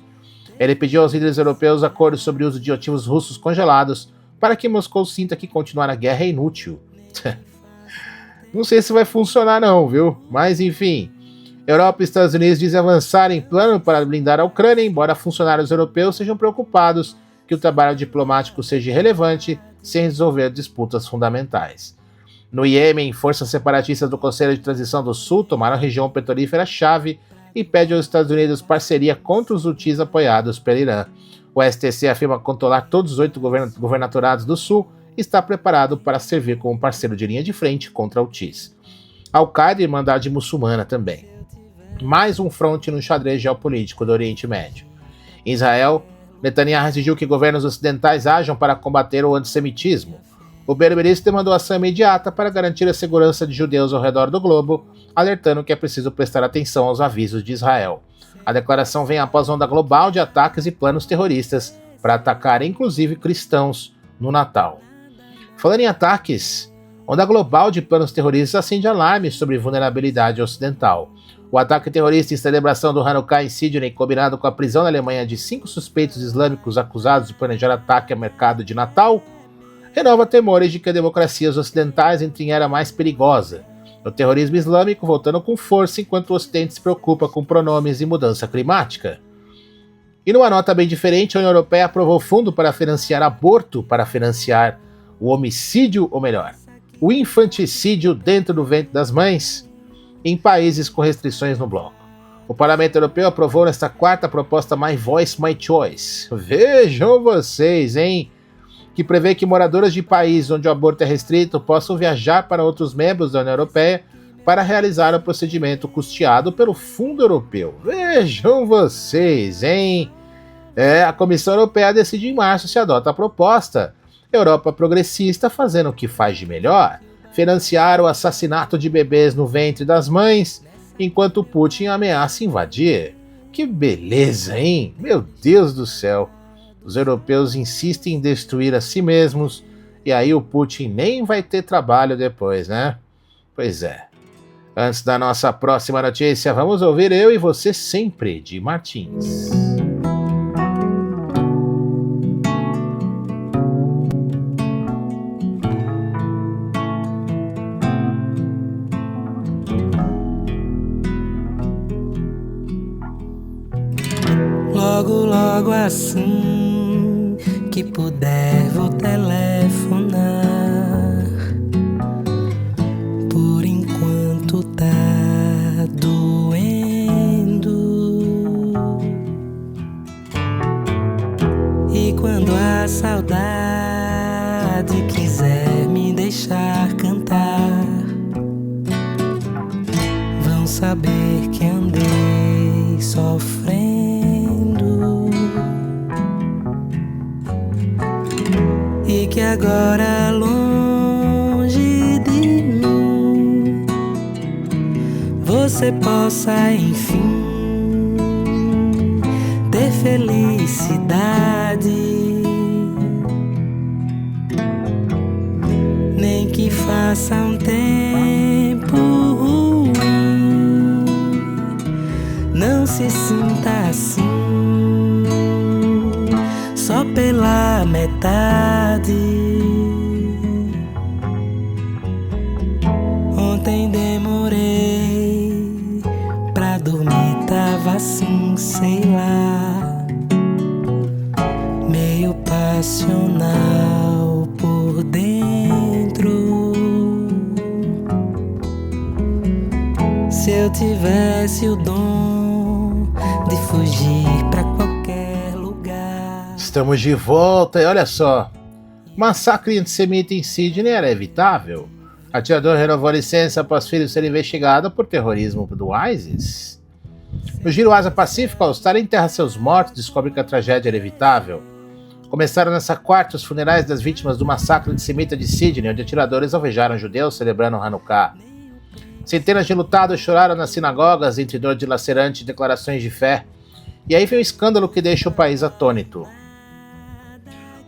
Ele pediu aos líderes europeus acordos sobre o uso de ativos russos congelados para que Moscou sinta que continuar a guerra é inútil. Não sei se vai funcionar não, viu? Mas enfim, Europa e Estados Unidos dizem avançar em plano para blindar a Ucrânia, embora funcionários europeus sejam preocupados que o trabalho diplomático seja irrelevante sem resolver disputas fundamentais. No Iêmen, forças separatistas do Conselho de Transição do Sul tomaram a região petrolífera-chave e pede aos Estados Unidos parceria contra os Houthis apoiados pelo Irã. O STC afirma controlar todos os 8 governatorados do Sul e está preparado para servir como parceiro de linha de frente contra Houthis. Al-Qaeda e Irmandade Muçulmana também. Mais um fronte no xadrez geopolítico do Oriente Médio. Em Israel, Netanyahu exigiu que governos ocidentais ajam para combater o antissemitismo. O berberismo demandou ação imediata para garantir a segurança de judeus ao redor do globo, alertando que é preciso prestar atenção aos avisos de Israel. A declaração vem após onda global de ataques e planos terroristas para atacar inclusive cristãos no Natal. Falando em ataques, onda global de planos terroristas acende alarmes sobre vulnerabilidade ocidental. O ataque terrorista em celebração do Hanukkah em Sydney, combinado com a prisão na Alemanha de 5 suspeitos islâmicos acusados de planejar ataque a mercado de Natal, renova temores de que as democracias ocidentais entrem em era mais perigosa, o terrorismo islâmico voltando com força enquanto o Ocidente se preocupa com pronomes e mudança climática. E numa nota bem diferente, a União Europeia aprovou fundo para financiar aborto, para financiar o homicídio, ou melhor, o infanticídio dentro do ventre das mães, em países com restrições no bloco. O Parlamento Europeu aprovou nesta quarta proposta My Voice, My Choice. Vejam vocês, hein? Que prevê que moradoras de países onde o aborto é restrito possam viajar para outros membros da União Europeia para realizar o procedimento custeado pelo Fundo Europeu. Vejam vocês, hein? A Comissão Europeia decide em março se adota a proposta. Europa progressista fazendo o que faz de melhor, financiar o assassinato de bebês no ventre das mães, enquanto Putin ameaça invadir. Que beleza, hein? Meu Deus do céu! Os europeus insistem em destruir a si mesmos, e aí o Putin nem vai ter trabalho depois, né? Pois é. Antes da nossa próxima notícia, vamos ouvir Eu e Você Sempre, de Martins. Logo, logo assim que puder vou telefonar. Por enquanto tá doendo. E quando a saudade quiser me deixar cantar, vão saber que andei sofrendo. E que agora longe de mim você possa enfim ter felicidade, nem que faça um tempo ruim, não se sinta assim só pela metade. Ontem demorei pra dormir, tava assim, sei lá, meio passional por dentro. Se eu tivesse o dom de fugir pra qualquer lugar. Estamos de volta e olha só, massacre antissemita em Sydney era evitável? Atirador renovou a licença após filho ser investigado por terrorismo do ISIS? No Giro Ásia Pacífico, a Austrália enterra seus mortos e descobre que a tragédia era evitável. Começaram nessa quarta os funerais das vítimas do massacre antissemita de Sydney, onde atiradores alvejaram judeus celebrando Hanukkah. Centenas de lutados choraram nas sinagogas entre dor dilacerante e declarações de fé. E aí vem um escândalo que deixa o país atônito.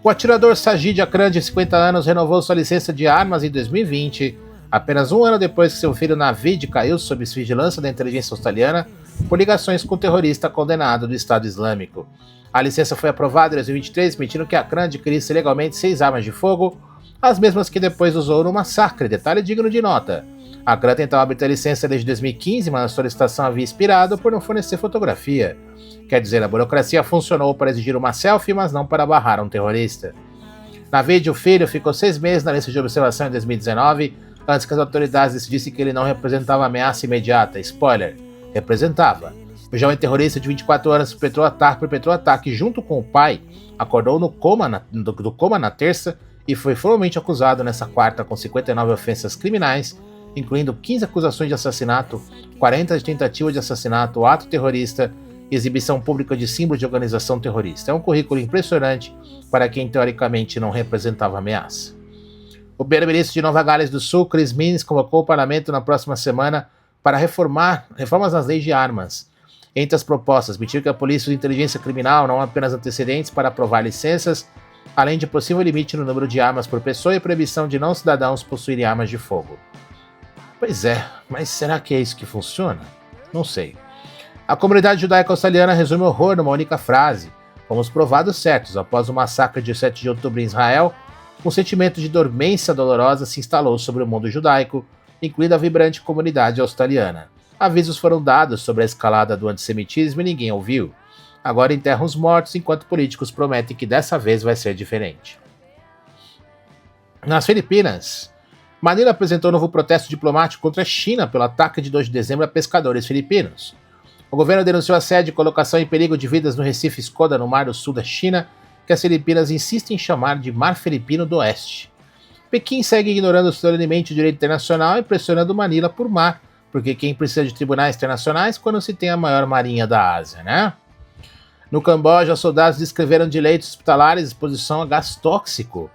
O atirador Sajid Akran, de 50 anos, renovou sua licença de armas em 2020, apenas um ano depois que seu filho Navid caiu sob vigilância da inteligência australiana por ligações com o terrorista condenado do Estado Islâmico. A licença foi aprovada em 2023, permitindo que Akran adquirisse legalmente 6 armas de fogo, as mesmas que depois usou no massacre, detalhe digno de nota. A CRAN tentava obter licença desde 2015, mas a solicitação havia expirado por não fornecer fotografia. Quer dizer, a burocracia funcionou para exigir uma selfie, mas não para barrar um terrorista. Navid, o filho, ficou 6 meses na lista de observação em 2019, antes que as autoridades decidissem que ele não representava ameaça imediata. Spoiler, representava. O jovem terrorista de 24 anos perpetrou ataque junto com o pai, acordou do coma na terça e foi formalmente acusado nessa quarta com 59 ofensas criminais, incluindo 15 acusações de assassinato, 40 de tentativa de assassinato, ato terrorista e exibição pública de símbolos de organização terrorista. É um currículo impressionante para quem teoricamente não representava ameaça. O primeiro-ministro de Nova Gales do Sul, Chris Minns, convocou o parlamento na próxima semana para reformas nas leis de armas. Entre as propostas, permitir que a polícia de inteligência criminal não apenas antecedentes para aprovar licenças, além de possível limite no número de armas por pessoa e proibição de não-cidadãos possuírem armas de fogo. Pois é, mas será que é isso que funciona? Não sei. A comunidade judaica australiana resume o horror numa única frase: fomos provados certos. Após o massacre de 7 de outubro em Israel, um sentimento de dormência dolorosa se instalou sobre o mundo judaico, incluindo a vibrante comunidade australiana. Avisos foram dados sobre a escalada do antissemitismo e ninguém ouviu. Agora enterram os mortos enquanto políticos prometem que dessa vez vai ser diferente. Nas Filipinas, Manila apresentou um novo protesto diplomático contra a China pelo ataque de 2 de dezembro a pescadores filipinos. O governo denunciou assédio e colocação em perigo de vidas no Recife Skoda, no Mar do Sul da China, que as Filipinas insistem em chamar de Mar Filipino do Oeste. Pequim segue ignorando solenemente o direito internacional e pressionando Manila por mar, porque quem precisa de tribunais internacionais quando se tem a maior marinha da Ásia, né? No Camboja, soldados descreveram de leitos hospitalares exposição a gás tóxico.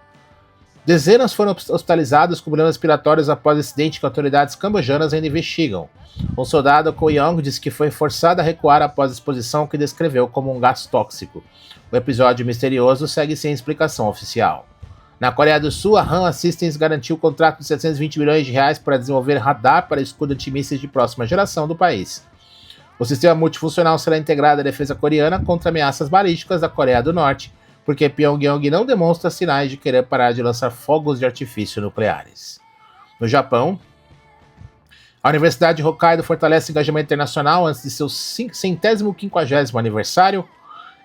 Dezenas foram hospitalizados com problemas respiratórios após acidente que autoridades cambojanas ainda investigam. Um soldado, Ko Yong, disse que foi forçado a recuar após a exposição que descreveu como um gás tóxico. O episódio misterioso segue sem explicação oficial. Na Coreia do Sul, a Han Assistance garantiu o contrato de 720 milhões de reais para desenvolver radar para escudo antimísseis de próxima geração do país. O sistema multifuncional será integrado à defesa coreana contra ameaças balísticas da Coreia do Norte, porque Pyongyang não demonstra sinais de querer parar de lançar fogos de artifício nucleares. No Japão, a Universidade de Hokkaido fortalece o engajamento internacional antes de seu 150º aniversário,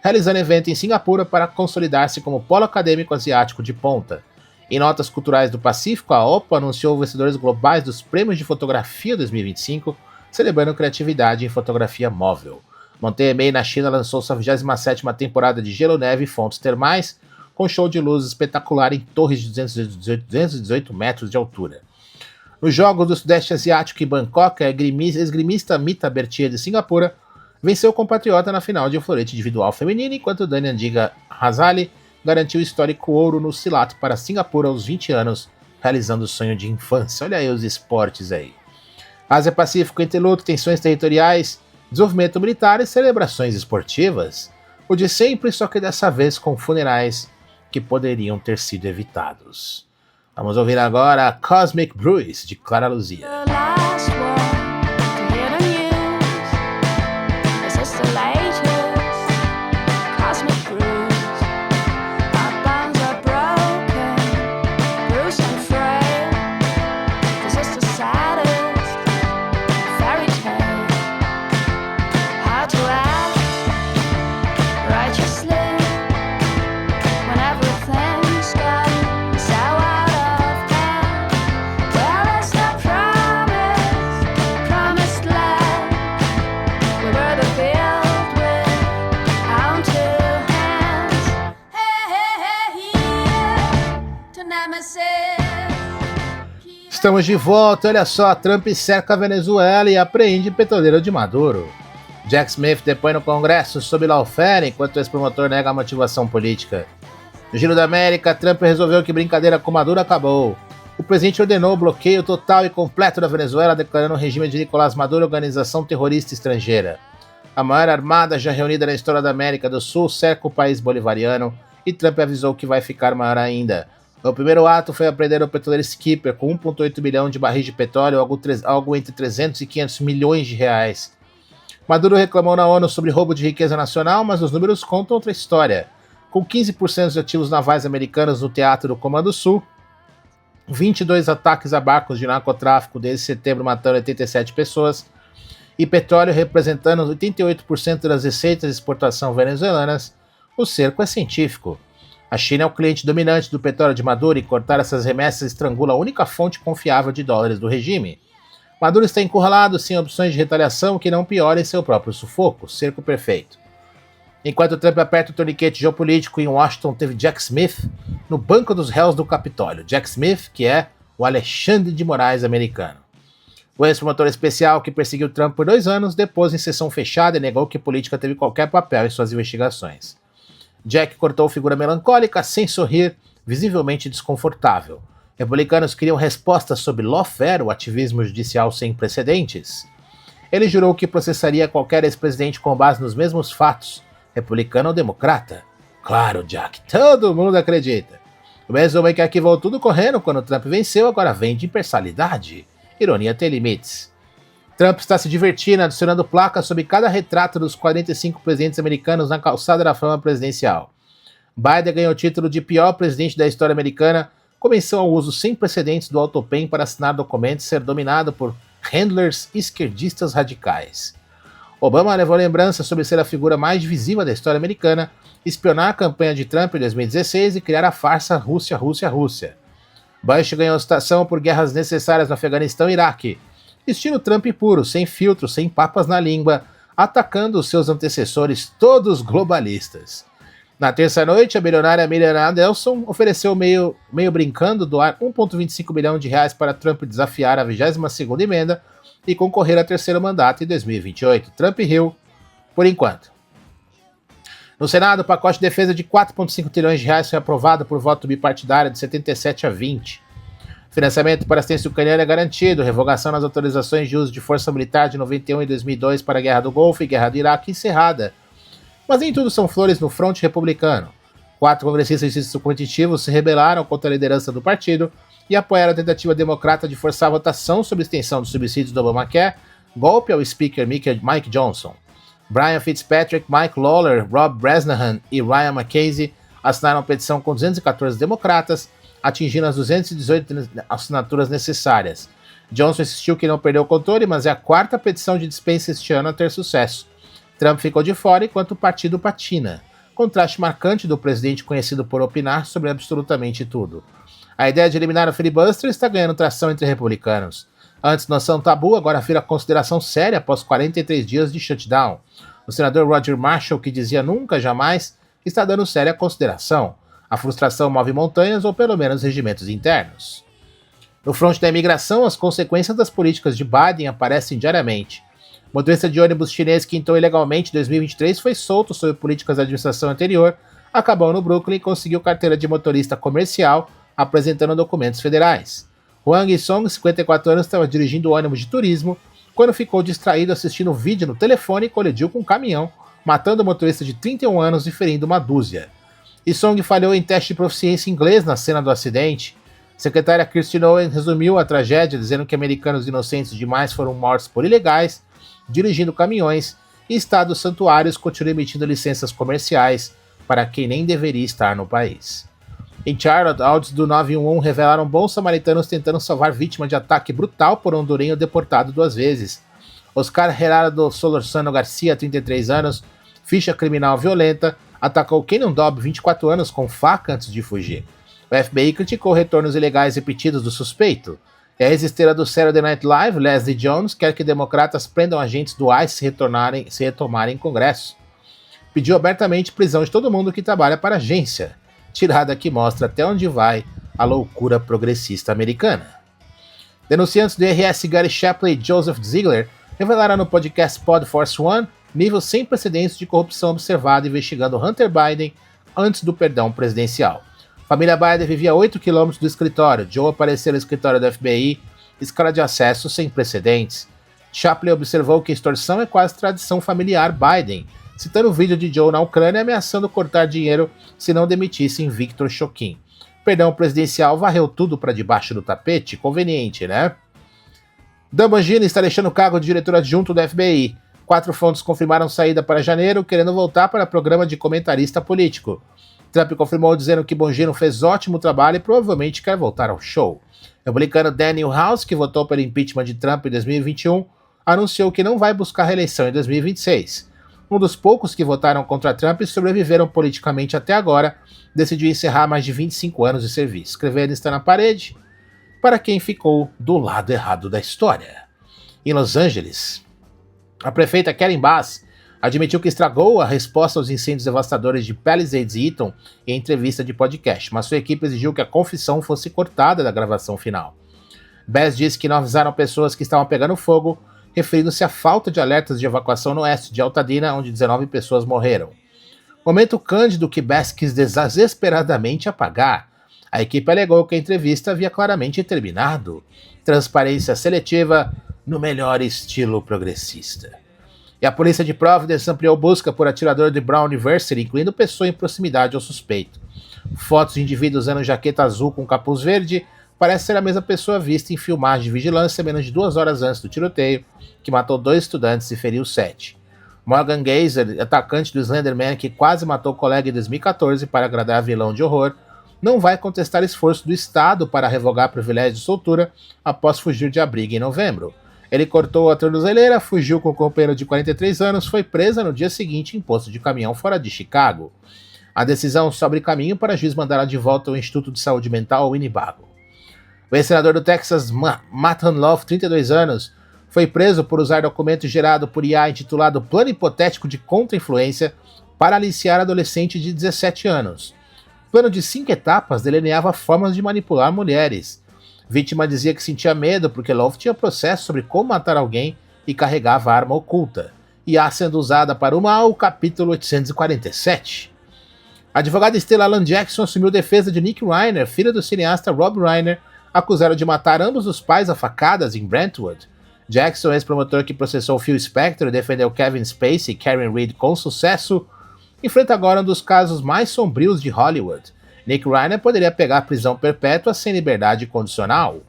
realizando evento em Singapura para consolidar-se como polo acadêmico asiático de ponta. Em notas culturais do Pacífico, a OPPO anunciou vencedores globais dos Prêmios de Fotografia 2025, celebrando criatividade em fotografia móvel. Montevideo, na China, lançou sua 27ª temporada de Gelo, Neve e Fontes Termais, com show de luz espetacular em torres de 218 metros de altura. Nos Jogos do Sudeste Asiático em Bangkok, a esgrimista Mita Bertia de Singapura venceu o compatriota na final de um florete individual feminino, enquanto Dani Andiga Hazali garantiu o histórico ouro no Silat para Singapura aos 20 anos, realizando o sonho de infância. Olha aí os esportes aí. Ásia-Pacífico entre luto, tensões territoriais, desenvolvimento militar e celebrações esportivas. O de sempre, só que dessa vez com funerais que poderiam ter sido evitados. Vamos ouvir agora Cosmic Bruise, de Clara Luzia. Estamos de volta, olha só, Trump cerca a Venezuela e apreende petroleiro de Maduro. Jack Smith depõe no Congresso sobre lawfare, enquanto o ex-promotor nega a motivação política. No Giro da América, Trump resolveu que brincadeira com Maduro acabou. O presidente ordenou o bloqueio total e completo da Venezuela, declarando o regime de Nicolás Maduro organização terrorista estrangeira. A maior armada já reunida na história da América do Sul cerca o país bolivariano e Trump avisou que vai ficar maior ainda. O primeiro ato foi apreender o petroleiro Skipper com 1,8 milhão de barris de petróleo, algo entre 300 e 500 milhões de reais. Maduro reclamou na ONU sobre roubo de riqueza nacional, mas os números contam outra história. Com 15% dos ativos navais americanos no teatro do Comando Sul, 22 ataques a barcos de narcotráfico desde setembro, matando 87 pessoas, e petróleo representando 88% das receitas de exportação venezuelanas, o cerco é científico. A China é o cliente dominante do petróleo de Maduro e cortar essas remessas estrangula a única fonte confiável de dólares do regime. Maduro está encurralado sem opções de retaliação que não piorem seu próprio sufoco, cerco perfeito. Enquanto Trump aperta o torniquete geopolítico, em Washington teve Jack Smith no banco dos réus do Capitólio. Jack Smith, que é o Alexandre de Moraes americano. O ex-promotor especial que perseguiu Trump por 2 anos, depôs em sessão fechada e negou que a política teve qualquer papel em suas investigações. Jack cortou figura melancólica, sem sorrir, visivelmente desconfortável. Republicanos queriam respostas sobre lawfare, o ativismo judicial sem precedentes. Ele jurou que processaria qualquer ex-presidente com base nos mesmos fatos, republicano ou democrata. Claro, Jack, todo mundo acredita. O mesmo homem que arquivou tudo correndo quando Trump venceu, agora vem de imparcialidade. Ironia tem limites. Trump está se divertindo, adicionando placas sobre cada retrato dos 45 presidentes americanos na calçada da fama presidencial. Biden ganhou o título de pior presidente da história americana, começou ao uso sem precedentes do autopen para assinar documentos e ser dominado por handlers esquerdistas radicais. Obama levou lembranças sobre ser a figura mais visível da história americana, espionar a campanha de Trump em 2016 e criar a farsa Rússia. Bush ganhou a citação por guerras necessárias no Afeganistão e Iraque. Estilo Trump puro, sem filtro, sem papas na língua, atacando os seus antecessores, todos globalistas. Na terça-noite, a bilionária Miriam Nelson ofereceu meio brincando doar 1,25 bilhão de reais para Trump desafiar a 22ª emenda e concorrer ao 3º mandato em 2028. Trump riu, por enquanto. No Senado, o pacote de defesa de 4,5 trilhões de reais foi aprovado por voto bipartidário de 77 a 20. Financiamento para assistência ucraniana é garantido, revogação nas autorizações de uso de força militar de 91 e 2002 para a Guerra do Golfo e Guerra do Iraque encerrada. Mas nem tudo são flores no fronte republicano. 4 congressistas competitivos se rebelaram contra a liderança do partido e apoiaram a tentativa democrata de forçar a votação sobre a extensão dos subsídios do Obamacare, golpe ao speaker Mike Johnson. Brian Fitzpatrick, Mike Lawler, Rob Bresnahan e Ryan McCasey assinaram a petição com 214 democratas, atingindo as 218 assinaturas necessárias. Johnson insistiu que não perdeu o controle, mas é a 4ª petição de dispensa este ano a ter sucesso. Trump ficou de fora enquanto o partido patina. Contraste marcante do presidente conhecido por opinar sobre absolutamente tudo. A ideia de eliminar o filibuster está ganhando tração entre republicanos. Antes noção tabu, agora vira consideração séria após 43 dias de shutdown. O senador Roger Marshall, que dizia nunca, jamais, está dando séria consideração. A frustração move montanhas ou pelo menos regimentos internos. No fronte da imigração, as consequências das políticas de Biden aparecem diariamente. O motorista de ônibus chinês que entrou ilegalmente em 2023 foi solto sob políticas da administração anterior, acabou no Brooklyn e conseguiu carteira de motorista comercial, apresentando documentos federais. Huang Yisong, 54 anos, estava dirigindo o ônibus de turismo quando ficou distraído assistindo um vídeo no telefone e colidiu com um caminhão, matando o motorista de 31 anos e ferindo uma dúzia. Yisong falhou em teste de proficiência em inglês na cena do acidente. A secretária Kirsten Owen resumiu a tragédia dizendo que americanos inocentes demais foram mortos por ilegais, dirigindo caminhões, e estados santuários continuam emitindo licenças comerciais para quem nem deveria estar no país. Em Charlotte, áudios do 911 revelaram bons samaritanos tentando salvar vítima de ataque brutal por um hondurenho deportado 2 vezes. Oscar Gerardo Solorzano Garcia, 33 anos, ficha criminal violenta, atacou Kenan Dobb, 24 anos, com faca antes de fugir. O FBI criticou retornos ilegais repetidos do suspeito. E a ex-estrela do Saturday Night Live, Leslie Jones, quer que democratas prendam agentes do ICE se retomarem Congresso. Pediu abertamente prisão de todo mundo que trabalha para a agência. Tirada que mostra até onde vai a loucura progressista americana. Denunciantes do IRS Gary Shapley e Joseph Ziegler revelaram no podcast Pod Force One nível sem precedentes de corrupção observado investigando Hunter Biden antes do perdão presidencial. A família Biden vivia a 8 km do escritório. Joe apareceu no escritório do FBI, escala de acesso sem precedentes. Shapley observou que extorsão é quase tradição familiar Biden, citando o vídeo de Joe na Ucrânia ameaçando cortar dinheiro se não demitissem Victor Shokin. Perdão presidencial varreu tudo para debaixo do tapete? Conveniente, né? Dan Bongino está deixando o cargo de diretor adjunto do FBI. 4 fontes confirmaram saída para janeiro, querendo voltar para o programa de comentarista político. Trump confirmou dizendo que Bongino fez ótimo trabalho e provavelmente quer voltar ao show. O republicano Daniel House, que votou pelo impeachment de Trump em 2021, anunciou que não vai buscar reeleição em 2026. Um dos poucos que votaram contra Trump e sobreviveram politicamente até agora, decidiu encerrar mais de 25 anos de serviço. Escrevendo está na parede, para quem ficou do lado errado da história. Em Los Angeles, a prefeita Karen Bass admitiu que estragou a resposta aos incêndios devastadores de Palisades e Eaton em entrevista de podcast, mas sua equipe exigiu que a confissão fosse cortada da gravação final. Bass disse que não avisaram pessoas que estavam pegando fogo, referindo-se à falta de alertas de evacuação no oeste de Altadena, onde 19 pessoas morreram. Momento cândido que Bass quis desesperadamente apagar. A equipe alegou que a entrevista havia claramente terminado. Transparência seletiva no melhor estilo progressista. E a polícia de Providence ampliou busca por atirador de Brown University, incluindo pessoa em proximidade ao suspeito. Fotos de indivíduos usando jaqueta azul com capuz verde parece ser a mesma pessoa vista em filmagem de vigilância menos de 2 horas antes do tiroteio, que matou 2 estudantes e feriu 7. Morgan Geyser, atacante do Slenderman que quase matou o colega em 2014 para agradar vilão de horror, não vai contestar esforço do Estado para revogar privilégio de soltura após fugir de abrigo em novembro. Ele cortou a tornozeleira, fugiu com o companheiro de 43 anos, foi presa no dia seguinte em posto de caminhão fora de Chicago. A decisão sobre caminho para juiz mandá-la de volta ao Instituto de Saúde Mental Winnebago. O ex-senador do Texas, Matt Hanloff, 32 anos, foi preso por usar documento gerado por IA intitulado Plano Hipotético de Contra-Influência para aliciar adolescente de 17 anos. O plano de 5 etapas delineava formas de manipular mulheres. Vítima dizia que sentia medo porque Love tinha processo sobre como matar alguém e carregava arma oculta. IA sendo usada para o mal, capítulo 847. A advogada Stella Alan Jackson assumiu defesa de Nick Reiner, filho do cineasta Rob Reiner, acusado de matar ambos os pais a facadas em Brentwood. Jackson, ex-promotor que processou Phil Spector e defendeu Kevin Spacey e Karen Reed com sucesso, enfrenta agora um dos casos mais sombrios de Hollywood. Nick Reiner poderia pegar prisão perpétua sem liberdade condicional.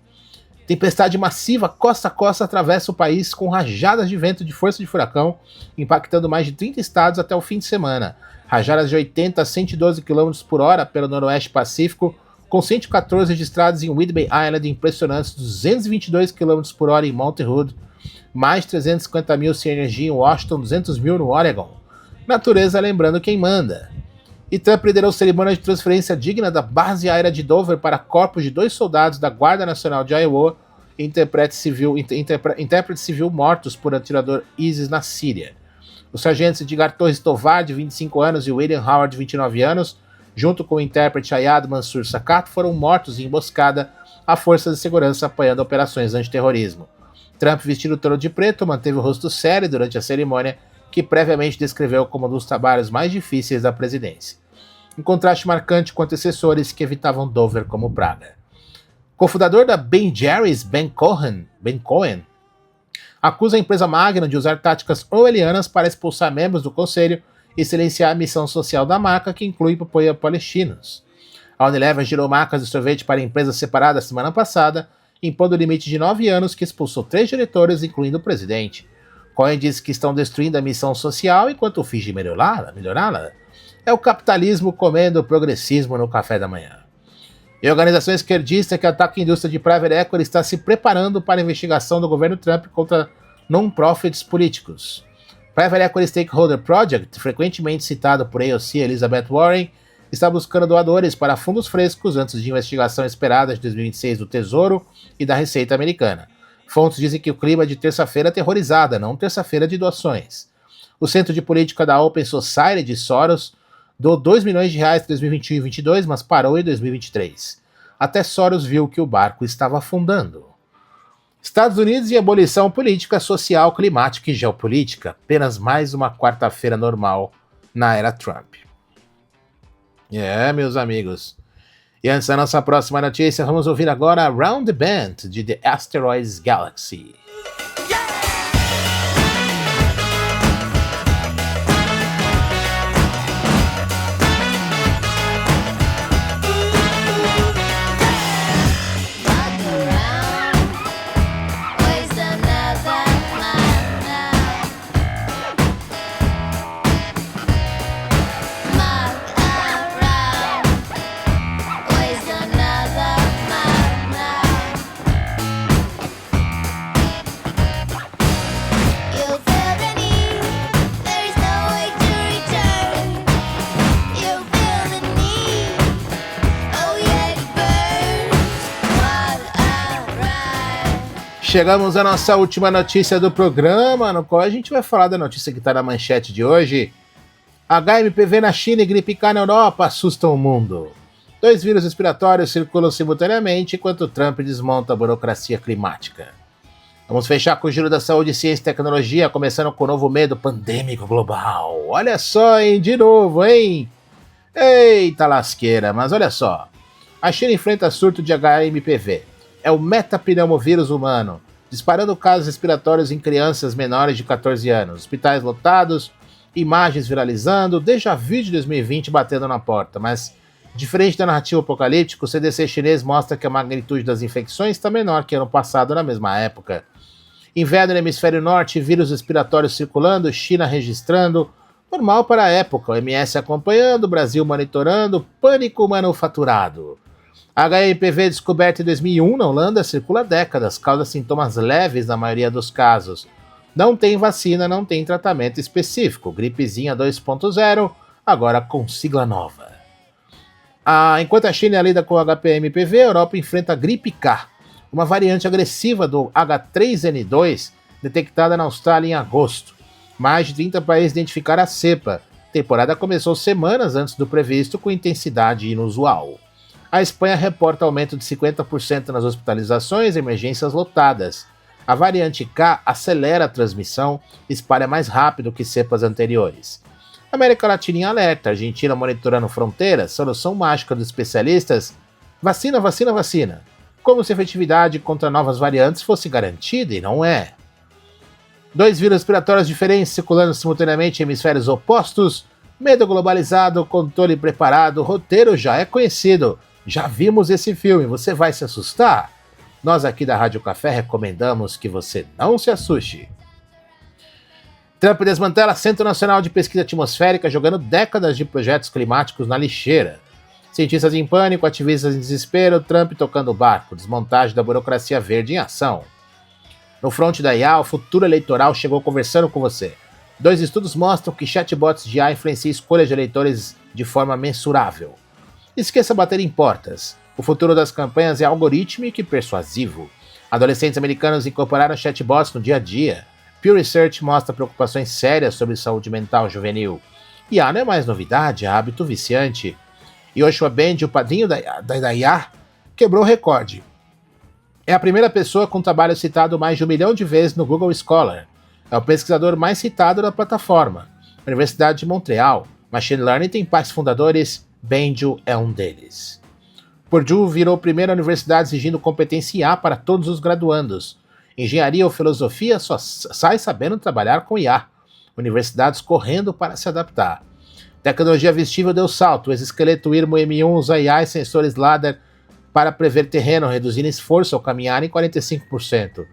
Tempestade massiva costa a costa atravessa o país com rajadas de vento de força de furacão, impactando mais de 30 estados até o fim de semana. Rajadas de 80 a 112 km por hora pelo noroeste pacífico, com 114 registrados em Whidbey Island e impressionantes 222 km por hora em Mount Hood, mais 350 mil sem energia em Washington, 200 mil no Oregon. Natureza lembrando quem manda. E Trump liderou cerimônia de transferência digna da base aérea de Dover para corpos de 2 soldados da Guarda Nacional de Iowa e intérprete civil mortos por atirador ISIS na Síria. Os sargentos Edgar Torres Tovar, de 25 anos, e William Howard, de 29 anos, junto com o intérprete Ayad Mansour Sakat, foram mortos em emboscada a forças de segurança apoiando operações antiterrorismo. Trump, vestido todo de preto, manteve o rosto sério durante a cerimônia, que previamente descreveu como um dos trabalhos mais difíceis da presidência. Um contraste marcante com antecessores que evitavam Dover como praga. Cofundador da Ben Jerry's, Ben Cohen, acusa a empresa Magnum de usar táticas orwellianas para expulsar membros do conselho e silenciar a missão social da marca, que inclui apoio a palestinos. A Unilever girou marcas de sorvete para empresas separadas semana passada, impondo o limite de 9 anos que expulsou 3 diretores, incluindo o presidente. Cohen diz que estão destruindo a missão social enquanto finge melhorá-la. É o capitalismo comendo o progressismo no café da manhã. E a organização esquerdista que ataca a indústria de private equity está se preparando para a investigação do governo Trump contra non-profits políticos. Private Equity Stakeholder Project, frequentemente citado por AOC Elizabeth Warren, está buscando doadores para fundos frescos antes de investigação esperada de 2026 do Tesouro e da Receita Americana. Fontes dizem que o clima é de terça-feira aterrorizada, não terça-feira de doações. O Centro de Política da Open Society de Soros doou R$2 milhões em 2021 e 2022, mas parou em 2023. Até Soros viu que o barco estava afundando. Estados Unidos e abolição política, social, climática e geopolítica. Apenas mais uma quarta-feira normal na era Trump. Meus amigos. E antes da nossa próxima notícia, vamos ouvir agora Round the Bend, de The Asteroids Galaxy. Chegamos à nossa última notícia do programa, no qual a gente vai falar da notícia que está na manchete de hoje. HMPV na China e gripe K na Europa assustam o mundo. 2 vírus respiratórios circulam simultaneamente enquanto Trump desmonta a burocracia climática. Vamos fechar com o giro da saúde, ciência e tecnologia, começando com o novo medo pandêmico global. Olha só, hein, de novo, hein? Eita lasqueira, mas olha só. A China enfrenta surto de HMPV. É o metapneumovírus humano, disparando casos respiratórios em crianças menores de 14 anos. Hospitais lotados, imagens viralizando, déjà vu de 2020 batendo na porta. Mas, diferente da narrativa apocalíptica, o CDC chinês mostra que a magnitude das infecções está menor que ano passado na mesma época. Inverno no hemisfério norte, vírus respiratórios circulando, China registrando, normal para a época, OMS acompanhando, Brasil monitorando, pânico manufaturado. A HMPV descoberta em 2001 na Holanda circula há décadas, causa sintomas leves na maioria dos casos. Não tem vacina, não tem tratamento específico. Gripezinha 2.0, agora com sigla nova. Enquanto a China lida com o HMPV, a Europa enfrenta a gripe K, uma variante agressiva do H3N2, detectada na Austrália em agosto. Mais de 30 países identificaram a cepa. A temporada começou semanas antes do previsto, com intensidade inusual. A Espanha reporta aumento de 50% nas hospitalizações e emergências lotadas. A variante K acelera a transmissão e espalha mais rápido que cepas anteriores. América Latina em alerta, Argentina monitorando fronteiras, solução mágica dos especialistas: vacina, vacina, vacina. Como se a efetividade contra novas variantes fosse garantida, e não é. 2 vírus respiratórios diferentes circulando simultaneamente em hemisférios opostos, medo globalizado, controle preparado, roteiro já é conhecido. Já vimos esse filme, você vai se assustar? Nós aqui da Rádio Café recomendamos que você não se assuste. Trump desmantela Centro Nacional de Pesquisa Atmosférica, jogando décadas de projetos climáticos na lixeira. Cientistas em pânico, ativistas em desespero, Trump tocando o barco, desmontagem da burocracia verde em ação. No fronte da IA, o futuro eleitoral chegou conversando com você. 2 estudos mostram que chatbots de IA influenciam escolhas de eleitores de forma mensurável. Esqueça bater em portas. O futuro das campanhas é algorítmico e persuasivo. Adolescentes americanos incorporaram chatbots no dia a dia. Pew Research mostra preocupações sérias sobre saúde mental juvenil. IA não é mais novidade, é hábito viciante. Yoshua Bengio, o padrinho da IA, quebrou o recorde. É a primeira pessoa com trabalho citado mais de 1 milhão de vezes no Google Scholar. É o pesquisador mais citado da plataforma. Universidade de Montreal. Machine Learning tem pais fundadores, Bengio é um deles. Purdue virou a primeira universidade exigindo competência IA para todos os graduandos. Engenharia ou filosofia só sai sabendo trabalhar com IA. Universidades correndo para se adaptar. Tecnologia vestível deu salto. O exoesqueleto Irmo M1 usa IA e sensores LiDAR para prever terreno, reduzindo esforço ao caminhar em 45%.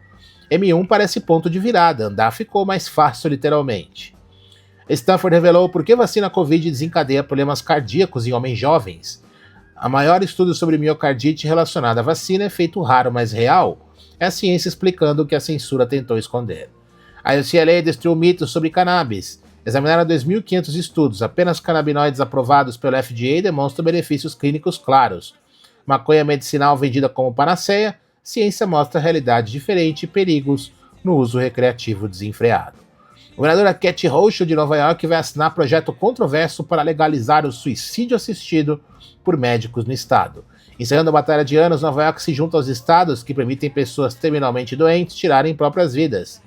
M1 parece ponto de virada, andar ficou mais fácil literalmente. Stanford revelou por que vacina Covid desencadeia problemas cardíacos em homens jovens. A maior estudo sobre miocardite relacionado à vacina é feito raro, mas real. É a ciência explicando o que a censura tentou esconder. A UCLA destruiu mitos sobre cannabis. Examinaram 2.500 estudos. Apenas canabinoides aprovados pelo FDA demonstram benefícios clínicos claros. Maconha medicinal vendida como panaceia, ciência mostra realidade diferente e perigos no uso recreativo desenfreado. A governadora Kathy Hochul de Nova York vai assinar projeto controverso para legalizar o suicídio assistido por médicos no estado. Encerrando a batalha de anos, Nova York se junta aos estados que permitem pessoas terminalmente doentes tirarem próprias vidas.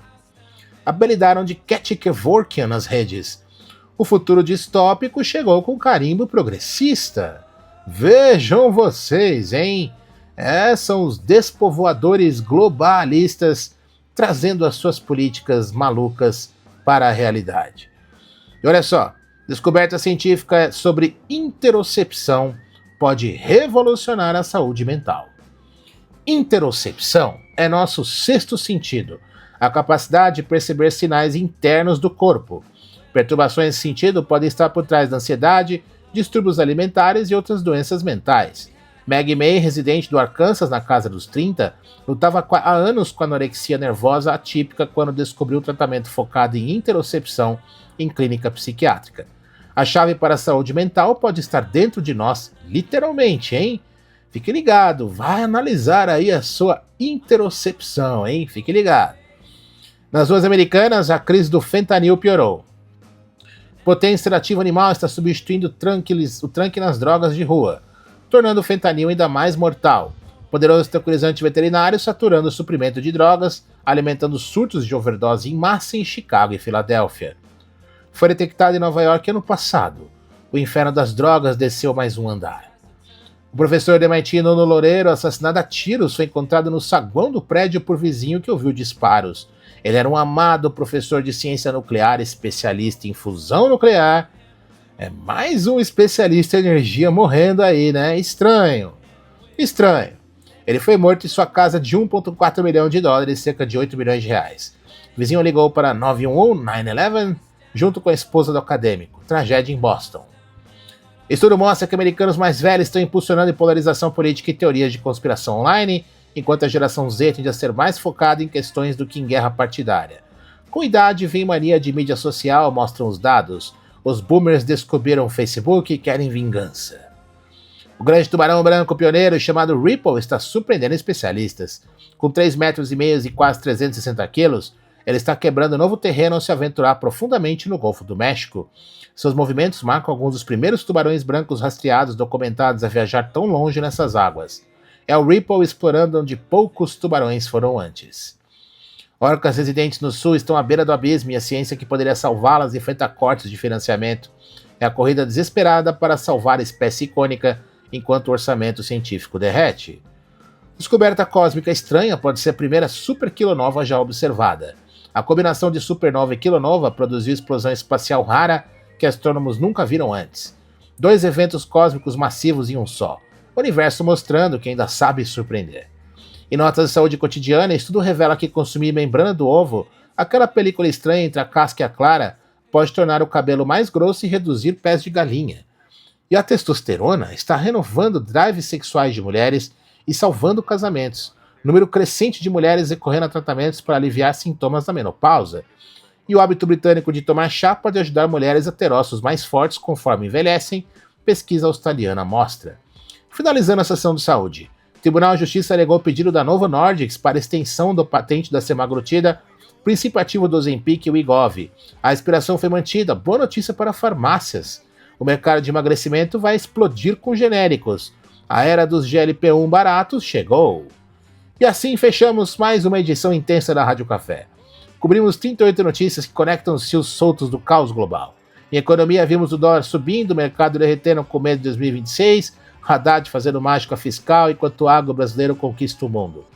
Apelidaram de Kathy Kevorkian nas redes. O futuro distópico chegou com carimbo progressista. Vejam vocês, hein? São os despovoadores globalistas trazendo as suas políticas malucas para a realidade. E olha só, descoberta científica sobre interocepção pode revolucionar a saúde mental. Interocepção é nosso sexto sentido, a capacidade de perceber sinais internos do corpo. Perturbações nesse sentido podem estar por trás da ansiedade, distúrbios alimentares e outras doenças mentais. Maggie May, residente do Arkansas na casa dos 30, lutava há anos com anorexia nervosa atípica quando descobriu o tratamento focado em interocepção em clínica psiquiátrica. A chave para a saúde mental pode estar dentro de nós, literalmente, hein? Fique ligado, vai analisar aí a sua interocepção, hein? Fique ligado. Nas ruas americanas, a crise do fentanil piorou. Potência sedativa animal está substituindo o tranque nas drogas de rua, tornando o fentanil ainda mais mortal. Poderoso tranquilizante veterinário saturando o suprimento de drogas, alimentando surtos de overdose em massa em Chicago e Filadélfia. Foi detectado em Nova York ano passado. O inferno das drogas desceu mais um andar. O professor de MIT Nono Loureiro, assassinado a tiros, foi encontrado no saguão do prédio por vizinho que ouviu disparos. Ele era um amado professor de ciência nuclear, especialista em fusão nuclear. É mais um especialista em energia morrendo aí, né? Estranho. Estranho. Ele foi morto em sua casa de 1,4 milhão de dólares, cerca de 8 milhões de reais. O vizinho ligou para 911, 911, junto com a esposa do acadêmico. Tragédia em Boston. Estudo mostra que americanos mais velhos estão impulsionando polarização política e teorias de conspiração online, enquanto a geração Z tende a ser mais focada em questões do que em guerra partidária. Com idade vem mania de mídia social, mostram os dados. Os boomers descobriram o Facebook e querem vingança. O grande tubarão branco pioneiro chamado Ripple está surpreendendo especialistas. Com 3,5 metros e quase 360 quilos, ele está quebrando novo terreno ao se aventurar profundamente no Golfo do México. Seus movimentos marcam alguns dos primeiros tubarões brancos rastreados documentados a viajar tão longe nessas águas. É o Ripple explorando onde poucos tubarões foram antes. Orcas residentes no sul estão à beira do abismo e a ciência que poderia salvá-las enfrenta cortes de financiamento. É a corrida desesperada para salvar a espécie icônica enquanto o orçamento científico derrete. Descoberta cósmica estranha pode ser a primeira superquilonova já observada. A combinação de supernova e quilonova produziu explosão espacial rara que astrônomos nunca viram antes. 2 eventos cósmicos massivos em um só. O universo mostrando que ainda sabe surpreender. Em notas de saúde cotidiana, estudo revela que consumir membrana do ovo, aquela película estranha entre a casca e a clara, pode tornar o cabelo mais grosso e reduzir pés de galinha. E a testosterona está renovando drives sexuais de mulheres e salvando casamentos. Número crescente de mulheres recorrendo a tratamentos para aliviar sintomas da menopausa. E o hábito britânico de tomar chá pode ajudar mulheres a ter ossos mais fortes conforme envelhecem, pesquisa australiana mostra. Finalizando a sessão de saúde, o Tribunal de Justiça alegou o pedido da Novo Nordics para extensão do patente da semaglutida, princípio ativo do Ozempic e Wegovy. A expiração foi mantida, boa notícia para farmácias. O mercado de emagrecimento vai explodir com genéricos. A era dos GLP-1 baratos chegou. E assim fechamos mais uma edição intensa da Rádio Café. Cobrimos 38 notícias que conectam os fios soltos do caos global. Em economia, vimos o dólar subindo, o mercado derretendo com medo de 2026, Haddad fazendo mágica fiscal enquanto o agro brasileiro conquista o mundo.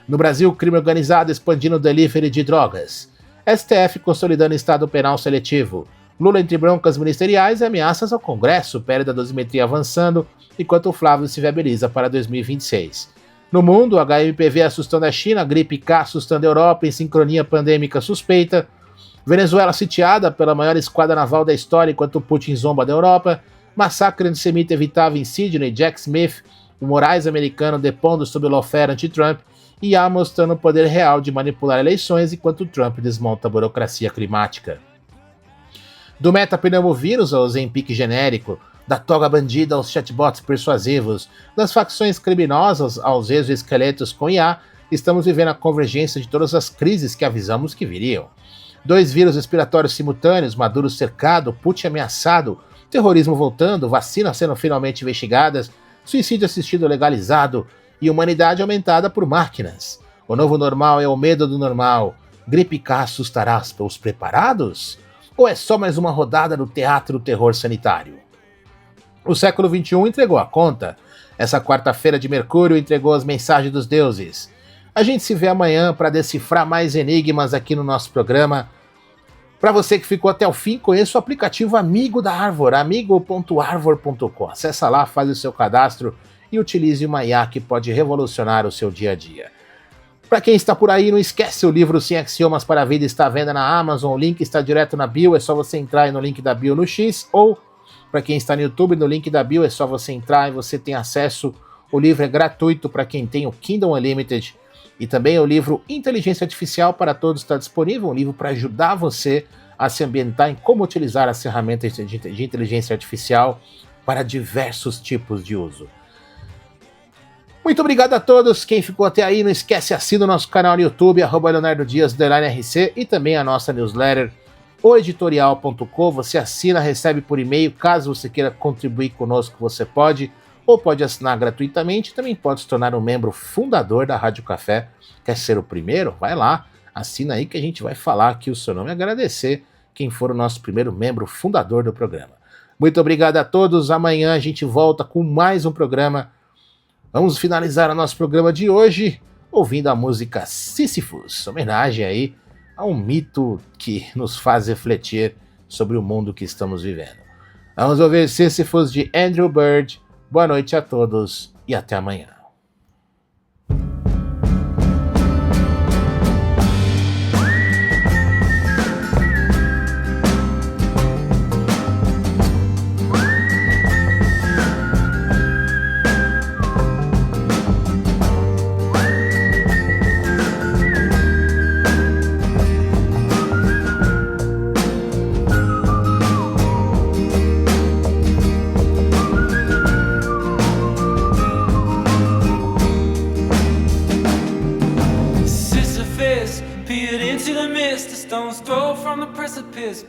No Brasil, o crime organizado expandindo o delivery de drogas. STF consolidando estado penal seletivo. Lula entre broncas ministeriais e ameaças ao Congresso, pérda da dosimetria avançando, enquanto o Flávio se viabiliza para 2026. No mundo, HMPV assustando a China, gripe K assustando a Europa em sincronia pandêmica suspeita. Venezuela sitiada pela maior esquadra naval da história enquanto Putin zomba da Europa. Massacre antissemita evitável em Sydney, Jack Smith, o Moraes americano depondo sob o lawfare anti-Trump e IA mostrando o poder real de manipular eleições enquanto Trump desmonta a burocracia climática. Do metapneumovírus ao Ozempic genérico, da toga bandida aos chatbots persuasivos, das facções criminosas aos exoesqueletos com IA, estamos vivendo a convergência de todas as crises que avisamos que viriam. 2 vírus respiratórios simultâneos, Maduro cercado, Putin ameaçado, terrorismo voltando, vacinas sendo finalmente investigadas, suicídio assistido legalizado e humanidade aumentada por máquinas. O novo normal é o medo do normal. Gripe K assustará os preparados? Ou é só mais uma rodada no teatro do terror sanitário? O século XXI entregou a conta. Essa quarta-feira de Mercúrio entregou as mensagens dos deuses. A gente se vê amanhã para decifrar mais enigmas aqui no nosso programa. Para você que ficou até o fim, conheça o aplicativo Amigo da Arvor, amigo.arvor.com. Acesse lá, faz o seu cadastro e utilize uma IA que pode revolucionar o seu dia a dia. Para quem está por aí, não esquece o livro 100 Axiomas para a Vida está à venda na Amazon. O link está direto na bio, é só você entrar aí no link da bio no X, ou para quem está no YouTube, no link da bio é só você entrar e você tem acesso. O livro é gratuito para quem tem o Kindle Unlimited. E também o livro Inteligência Artificial para Todos está disponível, um livro para ajudar você a se ambientar em como utilizar as ferramentas de inteligência artificial para diversos tipos de uso. Muito obrigado a todos. Quem ficou até aí, não esquece, assina o nosso canal no YouTube, @LeonardoDias_RC, e também a nossa newsletter, oeditorial.com. Você assina, recebe por e-mail. Caso você queira contribuir conosco, você pode, ou pode assinar gratuitamente. Também pode se tornar um membro fundador da Rádio Café. Quer ser o primeiro? Vai lá, assina aí que a gente vai falar aqui o seu nome e agradecer quem for o nosso primeiro membro fundador do programa. Muito obrigado a todos. Amanhã a gente volta com mais um programa. Vamos finalizar o nosso programa de hoje ouvindo a música Sísifos, homenagem aí a um mito que nos faz refletir sobre o mundo que estamos vivendo. Vamos ouvir Sísifos de Andrew Bird. Boa noite a todos e até amanhã.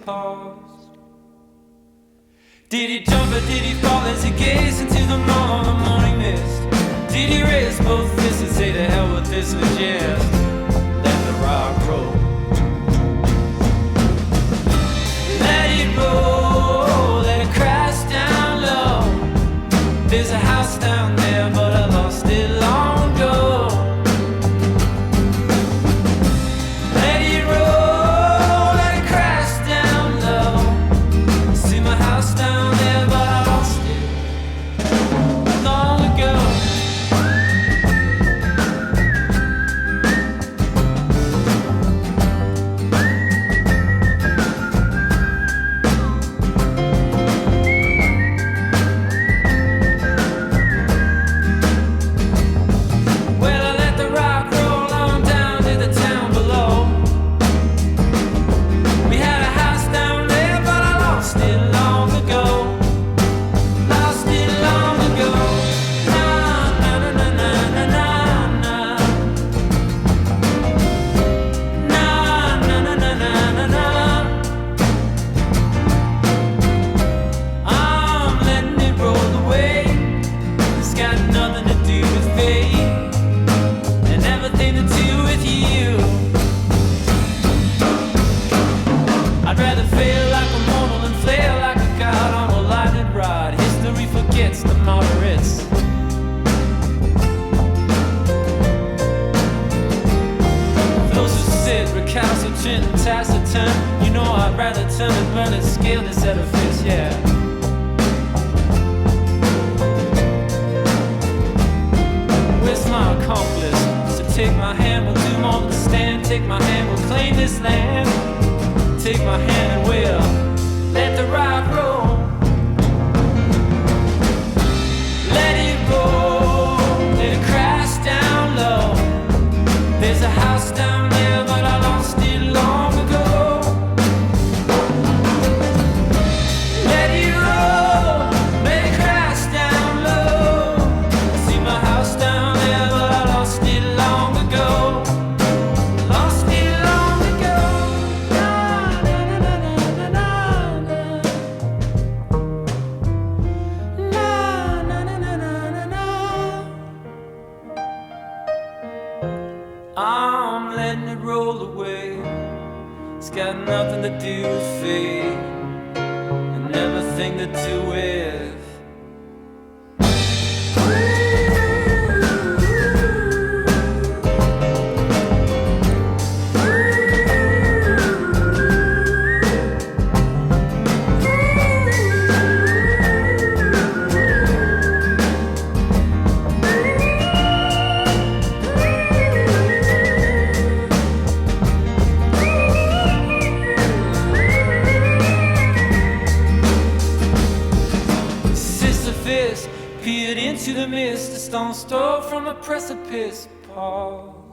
Paused. Did he jump or did he fall as he gazed into the morning mist? Did he raise both fists and say to hell with this and just let the rock roll? Let it roll, let it crash down low. There's a house down there but I lost it long ago. You know I'd rather turn and burn and scale this edifice, yeah. Where's my accomplice? So take my hand, we'll do more than stand. Take my hand, we'll claim this land. Take my hand and we'll let the rock roll. Let it roll, let it crash down low. There's a house down there but I lost it long ago. Got nothing to do with fate and everything to do with peered into the mist, a stone's throw from a precipice. Pause.